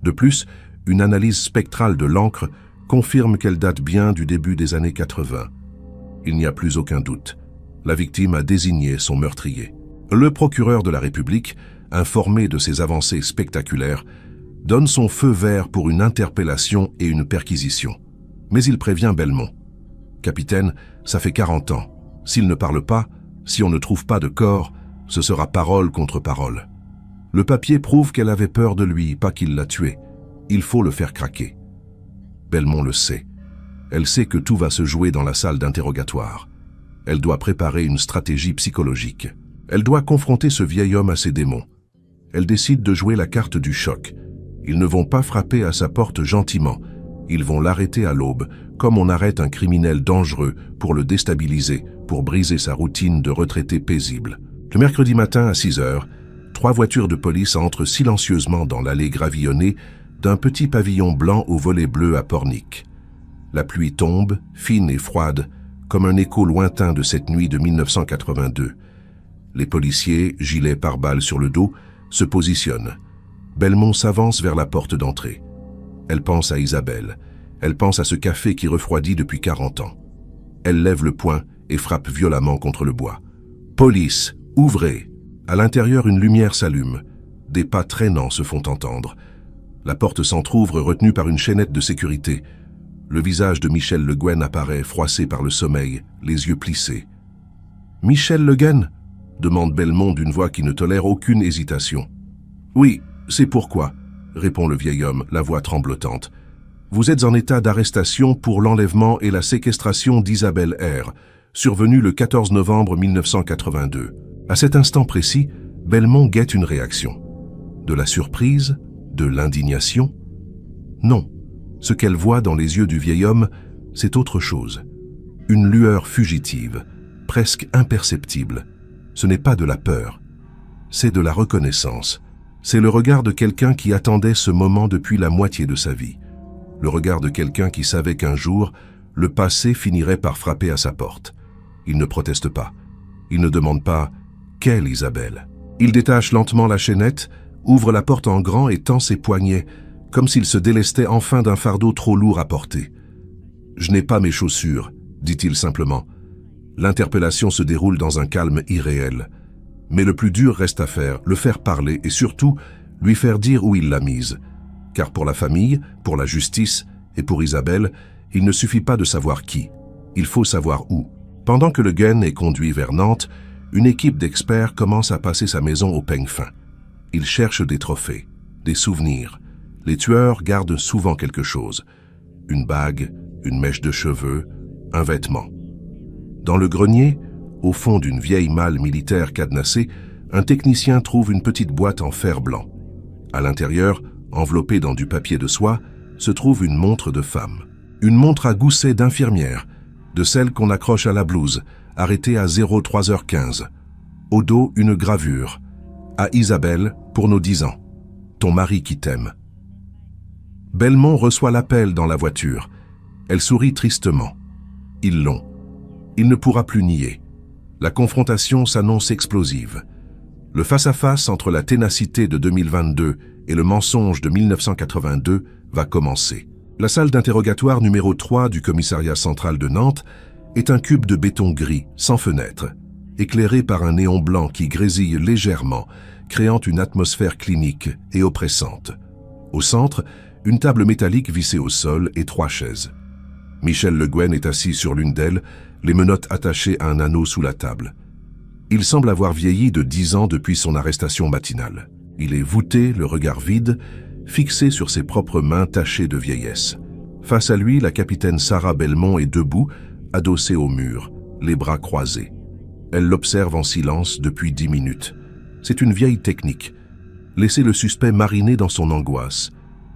De plus, une analyse spectrale de l'encre confirme qu'elle date bien du début des années 80. Il n'y a plus aucun doute. La victime a désigné son meurtrier. Le procureur de la République, informé de ces avancées spectaculaires, donne son feu vert pour une interpellation et une perquisition. Mais il prévient Belmont. « Capitaine, ça fait 40 ans. S'il ne parle pas, si on ne trouve pas de corps, ce sera parole contre parole. Le papier prouve qu'elle avait peur de lui, pas qu'il l'a tué. Il faut le faire craquer. » Belmont le sait. Elle sait que tout va se jouer dans la salle d'interrogatoire. Elle doit préparer une stratégie psychologique. Elle doit confronter ce vieil homme à ses démons. Elle décide de jouer la carte du choc. Ils ne vont pas frapper à sa porte gentiment. Ils vont l'arrêter à l'aube, comme on arrête un criminel dangereux pour le déstabiliser, pour briser sa routine de retraité paisible. Le mercredi matin à 6 heures, 3 voitures de police entrent silencieusement dans l'allée gravillonnée d'un petit pavillon blanc aux volets bleus à Pornic. La pluie tombe, fine et froide, comme un écho lointain de cette nuit de 1982. Les policiers, gilets pare-balles sur le dos, se positionnent. Belmont s'avance vers la porte d'entrée. Elle pense à Isabelle. Elle pense à ce café qui refroidit depuis 40 ans. Elle lève le poing et frappe violemment contre le bois. « Police, ouvrez !» À l'intérieur, une lumière s'allume. Des pas traînants se font entendre. La porte s'entr'ouvre, retenue par une chaînette de sécurité. Le visage de Michel Le Guen apparaît, froissé par le sommeil, les yeux plissés. « Michel Le Guen ?» demande Belmont d'une voix qui ne tolère aucune hésitation. « Oui, c'est pourquoi », répond le vieil homme, la voix tremblotante. « Vous êtes en état d'arrestation pour l'enlèvement et la séquestration d'Isabelle R., survenue le 14 novembre 1982. » À cet instant précis, Belmont guette une réaction. De la surprise? De l'indignation? Non. Ce qu'elle voit dans les yeux du vieil homme, c'est autre chose. Une lueur fugitive, presque imperceptible. Ce n'est pas de la peur, c'est de la reconnaissance. C'est le regard de quelqu'un qui attendait ce moment depuis la moitié de sa vie. Le regard de quelqu'un qui savait qu'un jour, le passé finirait par frapper à sa porte. Il ne proteste pas. Il ne demande pas « Quelle Isabelle ?» Il détache lentement la chaînette, ouvre la porte en grand et tend ses poignets, comme s'il se délestait enfin d'un fardeau trop lourd à porter. « Je n'ai pas mes chaussures », dit-il simplement. L'interpellation se déroule dans un calme irréel. Mais le plus dur reste à faire, le faire parler et surtout lui faire dire où il l'a mise. Car pour la famille, pour la justice et pour Isabelle, il ne suffit pas de savoir qui. Il faut savoir où. Pendant que Le Guen est conduit vers Nantes, une équipe d'experts commence à passer sa maison au peigne fin. Ils cherchent des trophées, des souvenirs. Les tueurs gardent souvent quelque chose. Une bague, une mèche de cheveux, un vêtement. Dans le grenier, au fond d'une vieille malle militaire cadenassée, un technicien trouve une petite boîte en fer blanc. À l'intérieur, enveloppée dans du papier de soie, se trouve une montre de femme. Une montre à gousset d'infirmière, de celle qu'on accroche à la blouse, arrêtée à 03h15. Au dos, une gravure. À Isabelle, pour nos 10 ans. Ton mari qui t'aime. Belmont reçoit l'appel dans la voiture. Elle sourit tristement. Ils l'ont. Il ne pourra plus nier. La confrontation s'annonce explosive. Le face-à-face entre la ténacité de 2022 et le mensonge de 1982 va commencer. La salle d'interrogatoire numéro 3 du commissariat central de Nantes est un cube de béton gris, sans fenêtre, éclairé par un néon blanc qui grésille légèrement, créant une atmosphère clinique et oppressante. Au centre, une table métallique vissée au sol et 3 chaises. Michel Le Guen est assis sur l'une d'elles, les menottes attachées à un anneau sous la table. Il semble avoir vieilli de 10 ans depuis son arrestation matinale. Il est voûté, le regard vide, fixé sur ses propres mains tachées de vieillesse. Face à lui, la capitaine Sarah Belmont est debout, adossée au mur, les bras croisés. Elle l'observe en silence depuis 10 minutes. C'est une vieille technique. Laisser le suspect mariner dans son angoisse.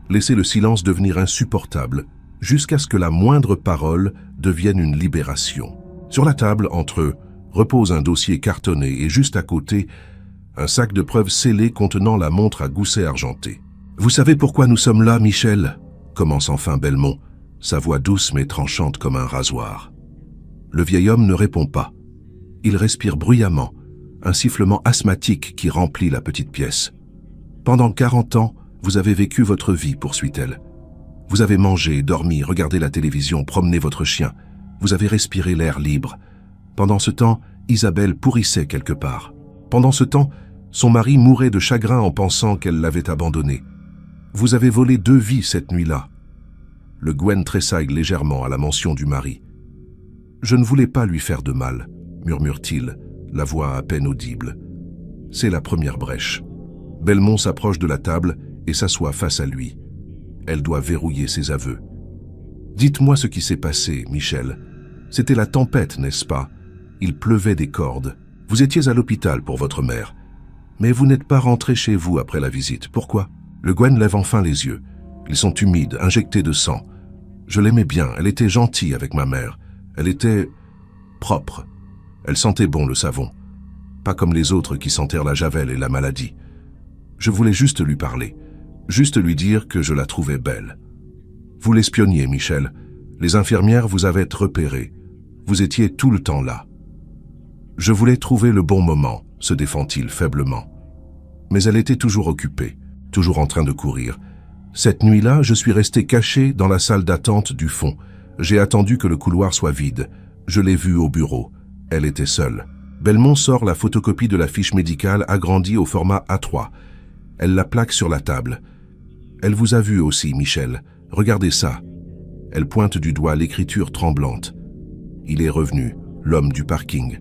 Laisser le silence devenir insupportable, jusqu'à ce que la moindre parole devienne une libération. Sur la table, entre eux, repose un dossier cartonné et juste à côté, un sac de preuves scellé contenant la montre à gousset argenté. « Vous savez pourquoi nous sommes là, Michel ?» commence enfin Belmont, sa voix douce mais tranchante comme un rasoir. Le vieil homme ne répond pas. Il respire bruyamment, un sifflement asthmatique qui remplit la petite pièce. « Pendant 40 ans, vous avez vécu votre vie, poursuit-elle. Vous avez mangé, dormi, regardé la télévision, promené votre chien. Vous avez respiré l'air libre. Pendant ce temps, Isabelle pourrissait quelque part. Pendant ce temps, son mari mourait de chagrin en pensant qu'elle l'avait abandonné. Vous avez volé 2 vies cette nuit-là. » Le Guen tressaille légèrement à la mention du mari. « Je ne voulais pas lui faire de mal, » murmure-t-il, la voix à peine audible. C'est la première brèche. Belmont s'approche de la table et s'assoit face à lui. Elle doit verrouiller ses aveux. « Dites-moi ce qui s'est passé, Michel. C'était la tempête, n'est-ce pas? Il pleuvait des cordes. Vous étiez à l'hôpital pour votre mère. Mais vous n'êtes pas rentré chez vous après la visite. Pourquoi ?» Le Guen lève enfin les yeux. Ils sont humides, injectés de sang. Je l'aimais bien, elle était gentille avec ma mère. Elle était propre. Elle sentait bon le savon. Pas comme les autres qui sentèrent la javel et la maladie. Je voulais juste lui parler. Juste lui dire que je la trouvais belle. Vous l'espionniez, Michel. Les infirmières vous avaient repéré. Vous étiez tout le temps là. Je voulais trouver le bon moment, se défend-il faiblement. Mais elle était toujours occupée, toujours en train de courir. Cette nuit-là, je suis resté caché dans la salle d'attente du fond. J'ai attendu que le couloir soit vide. Je l'ai vue au bureau. Elle était seule. Belmont sort la photocopie de la fiche médicale agrandie au format A3. Elle la plaque sur la table. Elle vous a vu aussi, Michel. Regardez ça. Elle pointe du doigt l'écriture tremblante. Il est revenu, l'homme du parking.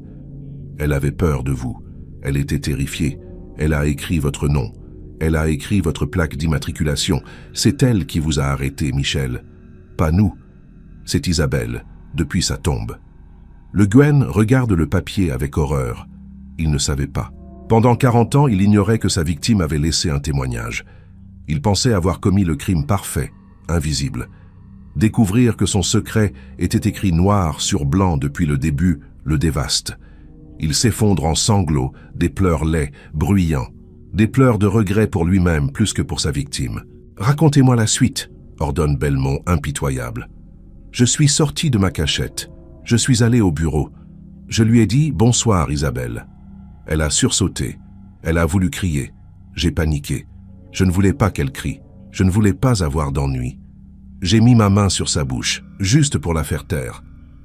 Elle avait peur de vous. Elle était terrifiée. Elle a écrit votre nom. Elle a écrit votre plaque d'immatriculation. C'est elle qui vous a arrêté, Michel. Pas nous. C'est Isabelle, depuis sa tombe. Le Gwen regarde le papier avec horreur. Il ne savait pas. Pendant 40 ans, il ignorait que sa victime avait laissé un témoignage. Il pensait avoir commis le crime parfait, invisible. Découvrir que son secret était écrit noir sur blanc depuis le début le dévaste. Il s'effondre en sanglots, des pleurs laids, bruyants, des pleurs de regret pour lui-même plus que pour sa victime. « Racontez-moi la suite », ordonne Belmont, impitoyable. « Je suis sorti de ma cachette. Je suis allé au bureau. Je lui ai dit « Bonsoir, Isabelle ». Elle a sursauté. Elle a voulu crier. J'ai paniqué. Je ne voulais pas qu'elle crie. Je ne voulais pas avoir d'ennui. J'ai mis ma main sur sa bouche, juste pour la faire taire.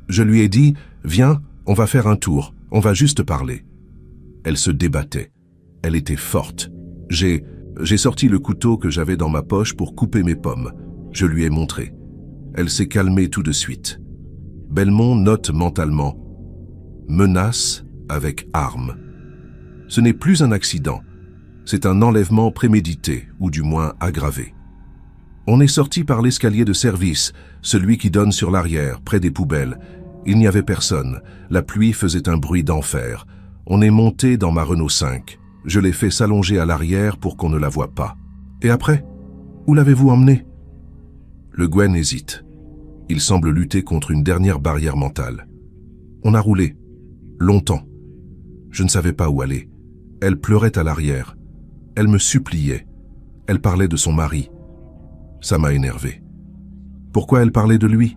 Je lui ai dit « Viens, on va faire un tour, on va juste parler ». Elle se débattait. Elle était forte. J'ai sorti le couteau que j'avais dans ma poche pour couper mes pommes. Je lui ai montré. Elle s'est calmée tout de suite. Belmont note mentalement « menace avec arme ». Ce n'est plus un accident. C'est un enlèvement prémédité, ou du moins aggravé. On est sorti par l'escalier de service, celui qui donne sur l'arrière, près des poubelles. Il n'y avait personne. La pluie faisait un bruit d'enfer. On est monté dans ma Renault 5. Je l'ai fait s'allonger à l'arrière pour qu'on ne la voie pas. Et après, où l'avez-vous emmené? Le Gwen hésite. Il semble lutter contre une dernière barrière mentale. On a roulé. Longtemps. Je ne savais pas où aller. Elle pleurait à l'arrière. Elle me suppliait. Elle parlait de son mari. Ça m'a énervé. Pourquoi elle parlait de lui?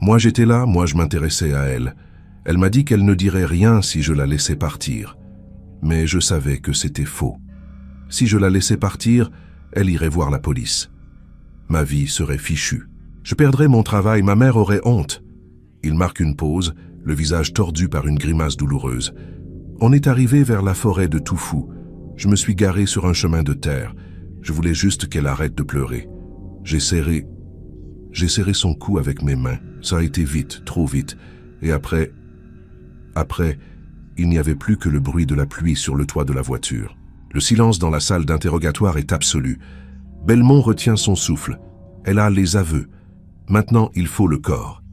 Moi j'étais là, moi je m'intéressais à elle. Elle m'a dit qu'elle ne dirait rien si je la laissais partir. Mais je savais que c'était faux. Si je la laissais partir, elle irait voir la police. Ma vie serait fichue. Je perdrais mon travail, ma mère aurait honte. Il marque une pause, le visage tordu par une grimace douloureuse. On est arrivé vers la forêt de Toufou. Je me suis garé sur un chemin de terre. Je voulais juste qu'elle arrête de pleurer. J'ai serré son cou avec mes mains. Ça a été vite, trop vite. Et après, il n'y avait plus que le bruit de la pluie sur le toit de la voiture. Le silence dans la salle d'interrogatoire est absolu. Belmont retient son souffle. Elle a les aveux. Maintenant, il faut le corps.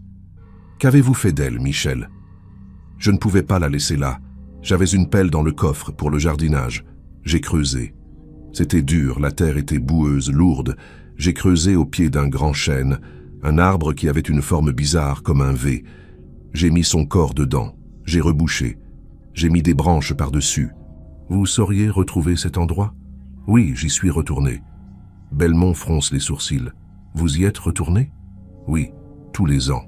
Qu'avez-vous fait d'elle, Michel? Je ne pouvais pas la laisser là. J'avais une pelle dans le coffre pour le jardinage. J'ai creusé. C'était dur, la terre était boueuse, lourde. J'ai creusé au pied d'un grand chêne, un arbre qui avait une forme bizarre comme un V. J'ai mis son corps dedans. J'ai rebouché. J'ai mis des branches par-dessus. Vous sauriez retrouver cet endroit? Oui, j'y suis retourné. Belmont fronce les sourcils. Vous y êtes retourné? Oui, tous les ans,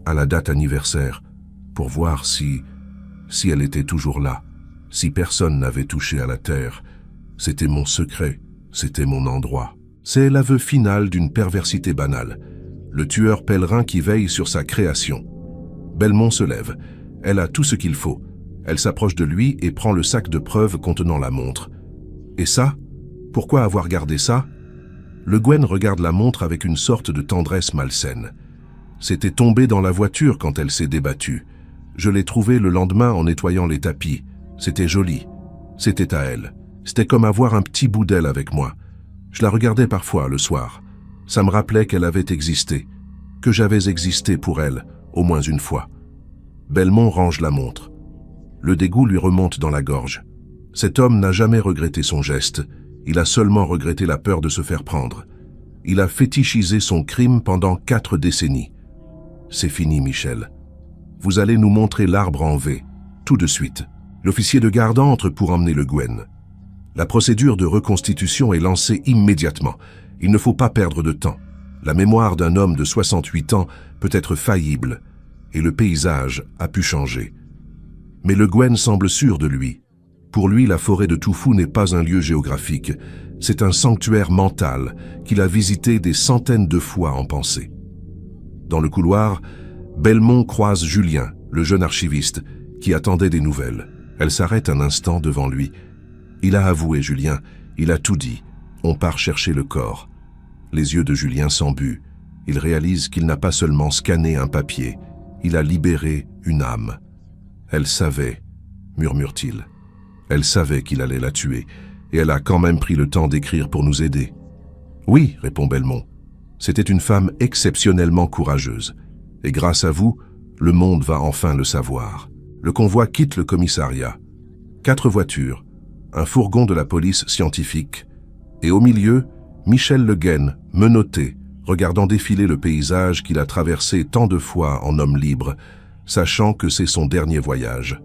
à la date anniversaire, pour voir si elle était toujours là, si personne n'avait touché à la terre. C'était mon secret, c'était mon endroit. C'est l'aveu final d'une perversité banale. Le tueur pèlerin qui veille sur sa création. Belmont se lève. Elle a tout ce qu'il faut. Elle s'approche de lui et prend le sac de preuves contenant la montre. Et ça? Pourquoi avoir gardé ça? Le Gwen regarde la montre avec une sorte de tendresse malsaine. C'était tombé dans la voiture quand elle s'est débattue. Je l'ai trouvée le lendemain en nettoyant les tapis. C'était joli. C'était à elle. C'était comme avoir un petit bout d'elle avec moi. Je la regardais parfois le soir. Ça me rappelait qu'elle avait existé, que j'avais existé pour elle, au moins une fois. Belmont range la montre. Le dégoût lui remonte dans la gorge. Cet homme n'a jamais regretté son geste. Il a seulement regretté la peur de se faire prendre. Il a fétichisé son crime pendant 4 décennies. C'est fini, Michel. Vous allez nous montrer l'arbre en V, tout de suite. L'officier de garde entre pour emmener Le Guen. La procédure de reconstitution est lancée immédiatement. Il ne faut pas perdre de temps. La mémoire d'un homme de 68 ans peut être faillible, et le paysage a pu changer. Mais Le Guen semble sûr de lui. Pour lui, la forêt de Toufou n'est pas un lieu géographique. C'est un sanctuaire mental qu'il a visité des centaines de fois en pensée. Dans le couloir, Belmont croise Julien, le jeune archiviste, qui attendait des nouvelles. Elle s'arrête un instant devant lui. Il a avoué, Julien, il a tout dit. On part chercher le corps. Les yeux de Julien s'embuent. Il réalise qu'il n'a pas seulement scanné un papier, il a libéré une âme. Elle savait, murmure-t-il. Elle savait qu'il allait la tuer, et elle a quand même pris le temps d'écrire pour nous aider. Oui, répond Belmont. C'était une femme exceptionnellement courageuse. Et grâce à vous, le monde va enfin le savoir. Le convoi quitte le commissariat. 4 voitures, un fourgon de la police scientifique, et au milieu, Michel Le Guen, menotté, regardant défiler le paysage qu'il a traversé tant de fois en homme libre, sachant que c'est son dernier voyage.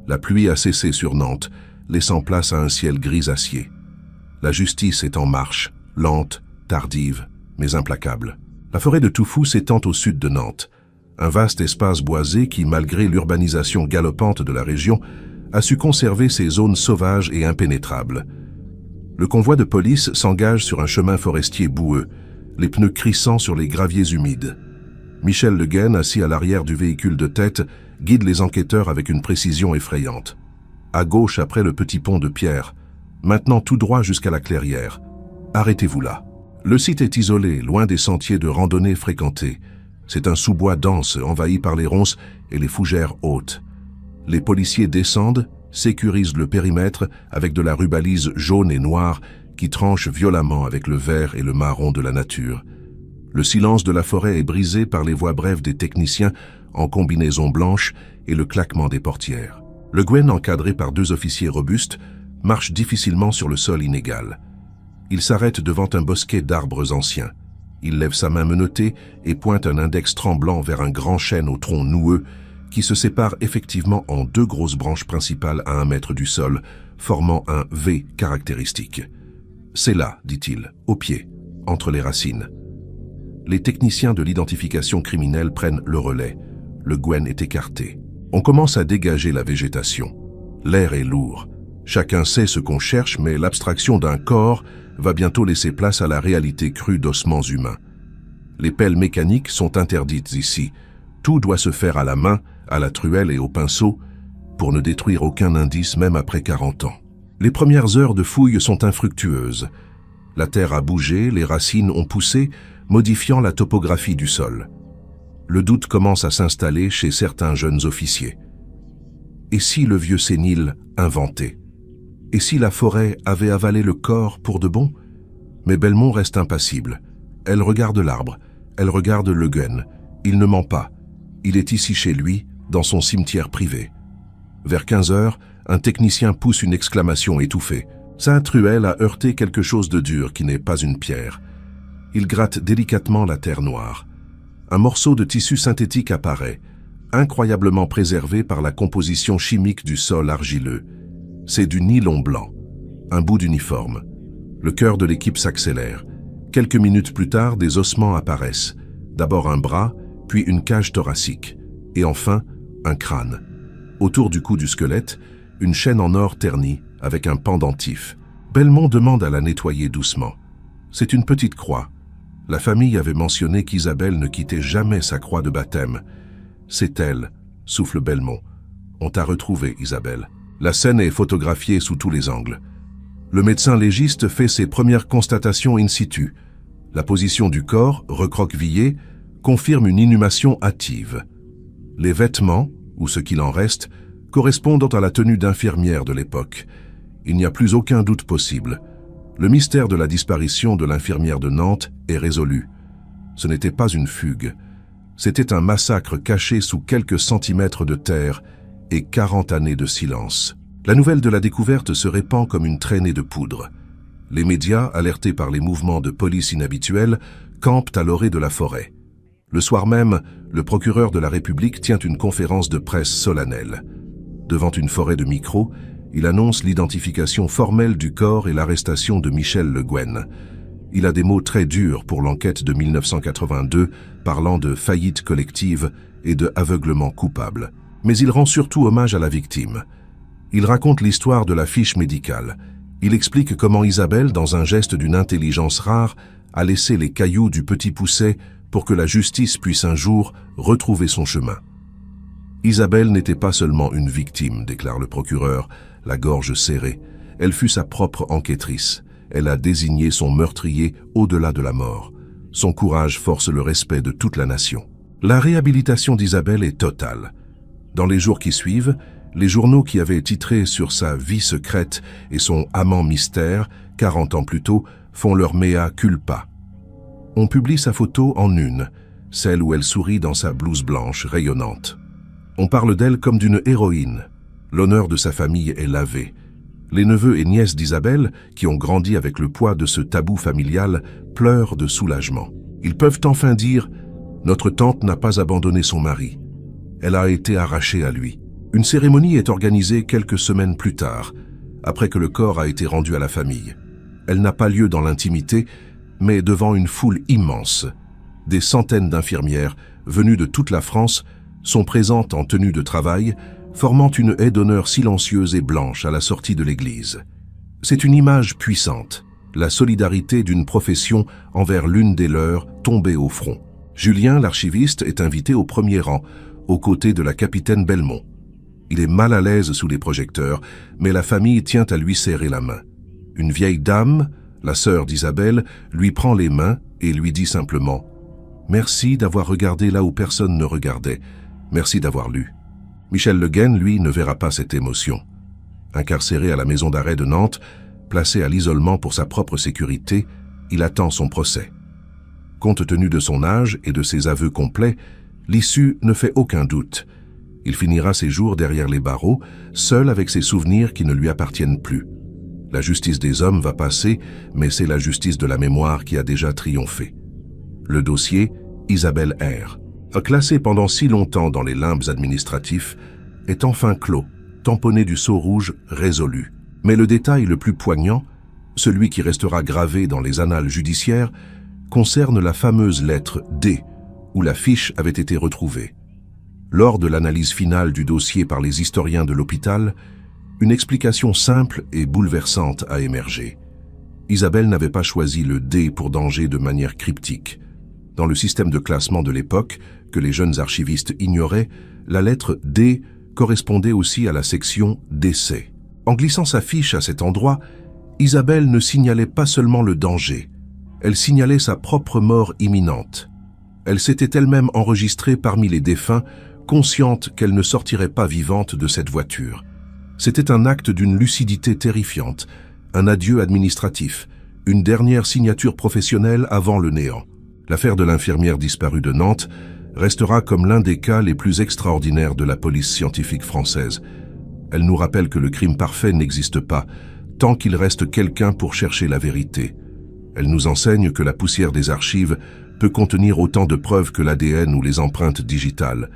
La pluie a cessé sur Nantes, laissant place à un ciel grisacier. La justice est en marche, lente, tardive, mais implacable. La forêt de Toufou s'étend au sud de Nantes, un vaste espace boisé qui, malgré l'urbanisation galopante de la région, a su conserver ses zones sauvages et impénétrables. Le convoi de police s'engage sur un chemin forestier boueux, les pneus crissant sur les graviers humides. Michel Le Guen, assis à l'arrière du véhicule de tête, guide les enquêteurs avec une précision effrayante. À gauche, après le petit pont de pierre, maintenant tout droit jusqu'à la clairière. Arrêtez-vous là. Le site est isolé, loin des sentiers de randonnée fréquentés. C'est un sous-bois dense, envahi par les ronces et les fougères hautes. Les policiers descendent, sécurisent le périmètre avec de la rubalise jaune et noire qui tranche violemment avec le vert et le marron de la nature. Le silence de la forêt est brisé par les voix brèves des techniciens en combinaison blanche et le claquement des portières. Le Guen, encadré par 2 officiers robustes, marche difficilement sur le sol inégal. Il s'arrête devant un bosquet d'arbres anciens. Il lève sa main menottée et pointe un index tremblant vers un grand chêne au tronc noueux qui se sépare effectivement en 2 grosses branches principales à 1 mètre du sol, formant un V caractéristique. C'est là, dit-il, au pied, entre les racines. Les techniciens de l'identification criminelle prennent le relais. Le Guen est écarté. On commence à dégager la végétation. L'air est lourd. Chacun sait ce qu'on cherche, mais l'abstraction d'un corps va bientôt laisser place à la réalité crue d'ossements humains. Les pelles mécaniques sont interdites ici. Tout doit se faire à la main, à la truelle et au pinceau, pour ne détruire aucun indice même après 40 ans. Les premières heures de fouilles sont infructueuses. La terre a bougé, les racines ont poussé, modifiant la topographie du sol. Le doute commence à s'installer chez certains jeunes officiers. Et si le vieux sénile inventait? Et si la forêt avait avalé le corps pour de bon? Mais Belmont reste impassible. Elle regarde l'arbre, elle regarde Le Guen. Il ne ment pas. Il est ici chez lui, dans son cimetière privé. Vers 15 heures, un technicien pousse une exclamation étouffée. Sa truelle a heurté quelque chose de dur qui n'est pas une pierre. Il gratte délicatement la terre noire. Un morceau de tissu synthétique apparaît, incroyablement préservé par la composition chimique du sol argileux. C'est du nylon blanc, un bout d'uniforme. Le cœur de l'équipe s'accélère. Quelques minutes plus tard, des ossements apparaissent. D'abord un bras, puis une cage thoracique, et enfin un crâne. Autour du cou du squelette, une chaîne en or ternie avec un pendentif. Belmont demande à la nettoyer doucement. C'est une petite croix. La famille avait mentionné qu'Isabelle ne quittait jamais sa croix de baptême. C'est elle, souffle Belmont. On t'a retrouvée, Isabelle. La scène est photographiée sous tous les angles. Le médecin légiste fait ses premières constatations in situ. La position du corps, recroquevillé, confirme une inhumation hâtive. Les vêtements, ou ce qu'il en reste, correspondent à la tenue d'infirmière de l'époque. Il n'y a plus aucun doute possible. Le mystère de la disparition de l'infirmière de Nantes est résolu. Ce n'était pas une fugue. C'était un massacre caché sous quelques centimètres de terre et 40 années de silence. La nouvelle de la découverte se répand comme une traînée de poudre. Les médias, alertés par les mouvements de police inhabituels, campent à l'orée de la forêt. Le soir même, le procureur de la République tient une conférence de presse solennelle. Devant une forêt de micros, il annonce l'identification formelle du corps et l'arrestation de Michel Le Guen. Il a des mots très durs pour l'enquête de 1982, parlant de faillite collective et de aveuglement coupable. Mais il rend surtout hommage à la victime. Il raconte l'histoire de la fiche médicale. Il explique comment Isabelle, dans un geste d'une intelligence rare, a laissé les cailloux du petit Pousset pour que la justice puisse un jour retrouver son chemin. Isabelle n'était pas seulement une victime, déclare le procureur, la gorge serrée. Elle fut sa propre enquêtrice. Elle a désigné son meurtrier au-delà de la mort. Son courage force le respect de toute la nation. La réhabilitation d'Isabelle est totale. Dans les jours qui suivent, les journaux qui avaient titré sur sa vie secrète et son amant mystère, 40 ans plus tôt, font leur mea culpa. On publie sa photo en une, celle où elle sourit dans sa blouse blanche rayonnante. On parle d'elle comme d'une héroïne. L'honneur de sa famille est lavé. Les neveux et nièces d'Isabelle, qui ont grandi avec le poids de ce tabou familial, pleurent de soulagement. Ils peuvent enfin dire « Notre tante n'a pas abandonné son mari. Elle a été arrachée à lui ». Une cérémonie est organisée quelques semaines plus tard, après que le corps a été rendu à la famille. Elle n'a pas lieu dans l'intimité, mais devant une foule immense. Des centaines d'infirmières, venues de toute la France, sont présentes en tenue de travail, formant une haie d'honneur silencieuse et blanche à la sortie de l'église. C'est une image puissante, la solidarité d'une profession envers l'une des leurs tombée au front. Julien, l'archiviste, est invité au premier rang, aux côtés de la capitaine Belmont. Il est mal à l'aise sous les projecteurs, mais la famille tient à lui serrer la main. Une vieille dame, la sœur d'Isabelle, lui prend les mains et lui dit simplement « Merci d'avoir regardé là où personne ne regardait. Merci d'avoir lu. » Michel Le Guen, lui, ne verra pas cette émotion. Incarcéré à la maison d'arrêt de Nantes, placé à l'isolement pour sa propre sécurité, il attend son procès. Compte tenu de son âge et de ses aveux complets, l'issue ne fait aucun doute. Il finira ses jours derrière les barreaux, seul avec ses souvenirs qui ne lui appartiennent plus. La justice des hommes va passer, mais c'est la justice de la mémoire qui a déjà triomphé. Le dossier, Isabelle R., classé pendant si longtemps dans les limbes administratifs, est enfin clos, tamponné du sceau rouge résolu. Mais le détail le plus poignant, celui qui restera gravé dans les annales judiciaires, concerne la fameuse lettre D, où la fiche avait été retrouvée. Lors de l'analyse finale du dossier par les historiens de l'hôpital, une explication simple et bouleversante a émergé. Isabelle n'avait pas choisi le D pour danger de manière cryptique. Dans le système de classement de l'époque, que les jeunes archivistes ignoraient, la lettre D correspondait aussi à la section décès. En glissant sa fiche à cet endroit, Isabelle ne signalait pas seulement le danger, elle signalait sa propre mort imminente. Elle s'était elle-même enregistrée parmi les défunts, consciente qu'elle ne sortirait pas vivante de cette voiture. C'était un acte d'une lucidité terrifiante, un adieu administratif, une dernière signature professionnelle avant le néant. L'affaire de l'infirmière disparue de Nantes restera comme l'un des cas les plus extraordinaires de la police scientifique française. Elle nous rappelle que le crime parfait n'existe pas, tant qu'il reste quelqu'un pour chercher la vérité. Elle nous enseigne que la poussière des archives peut contenir autant de preuves que l'ADN ou les empreintes digitales.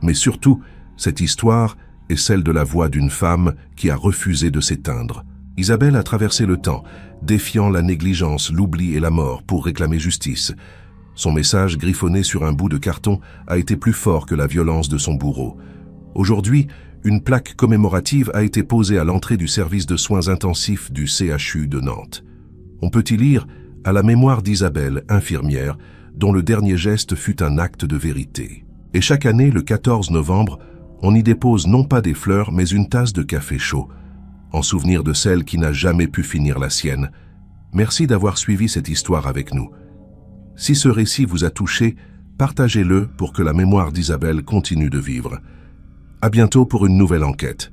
Mais surtout, cette histoire est celle de la voix d'une femme qui a refusé de s'éteindre. Isabelle a traversé le temps, défiant la négligence, l'oubli et la mort pour réclamer justice. Son message, griffonné sur un bout de carton, a été plus fort que la violence de son bourreau. Aujourd'hui, une plaque commémorative a été posée à l'entrée du service de soins intensifs du CHU de Nantes. On peut y lire « À la mémoire d'Isabelle, infirmière, dont le dernier geste fut un acte de vérité ». Et chaque année, le 14 novembre, on y dépose non pas des fleurs, mais une tasse de café chaud, en souvenir de celle qui n'a jamais pu finir la sienne. Merci d'avoir suivi cette histoire avec nous. Si ce récit vous a touché, partagez-le pour que la mémoire d'Isabelle continue de vivre. À bientôt pour une nouvelle enquête.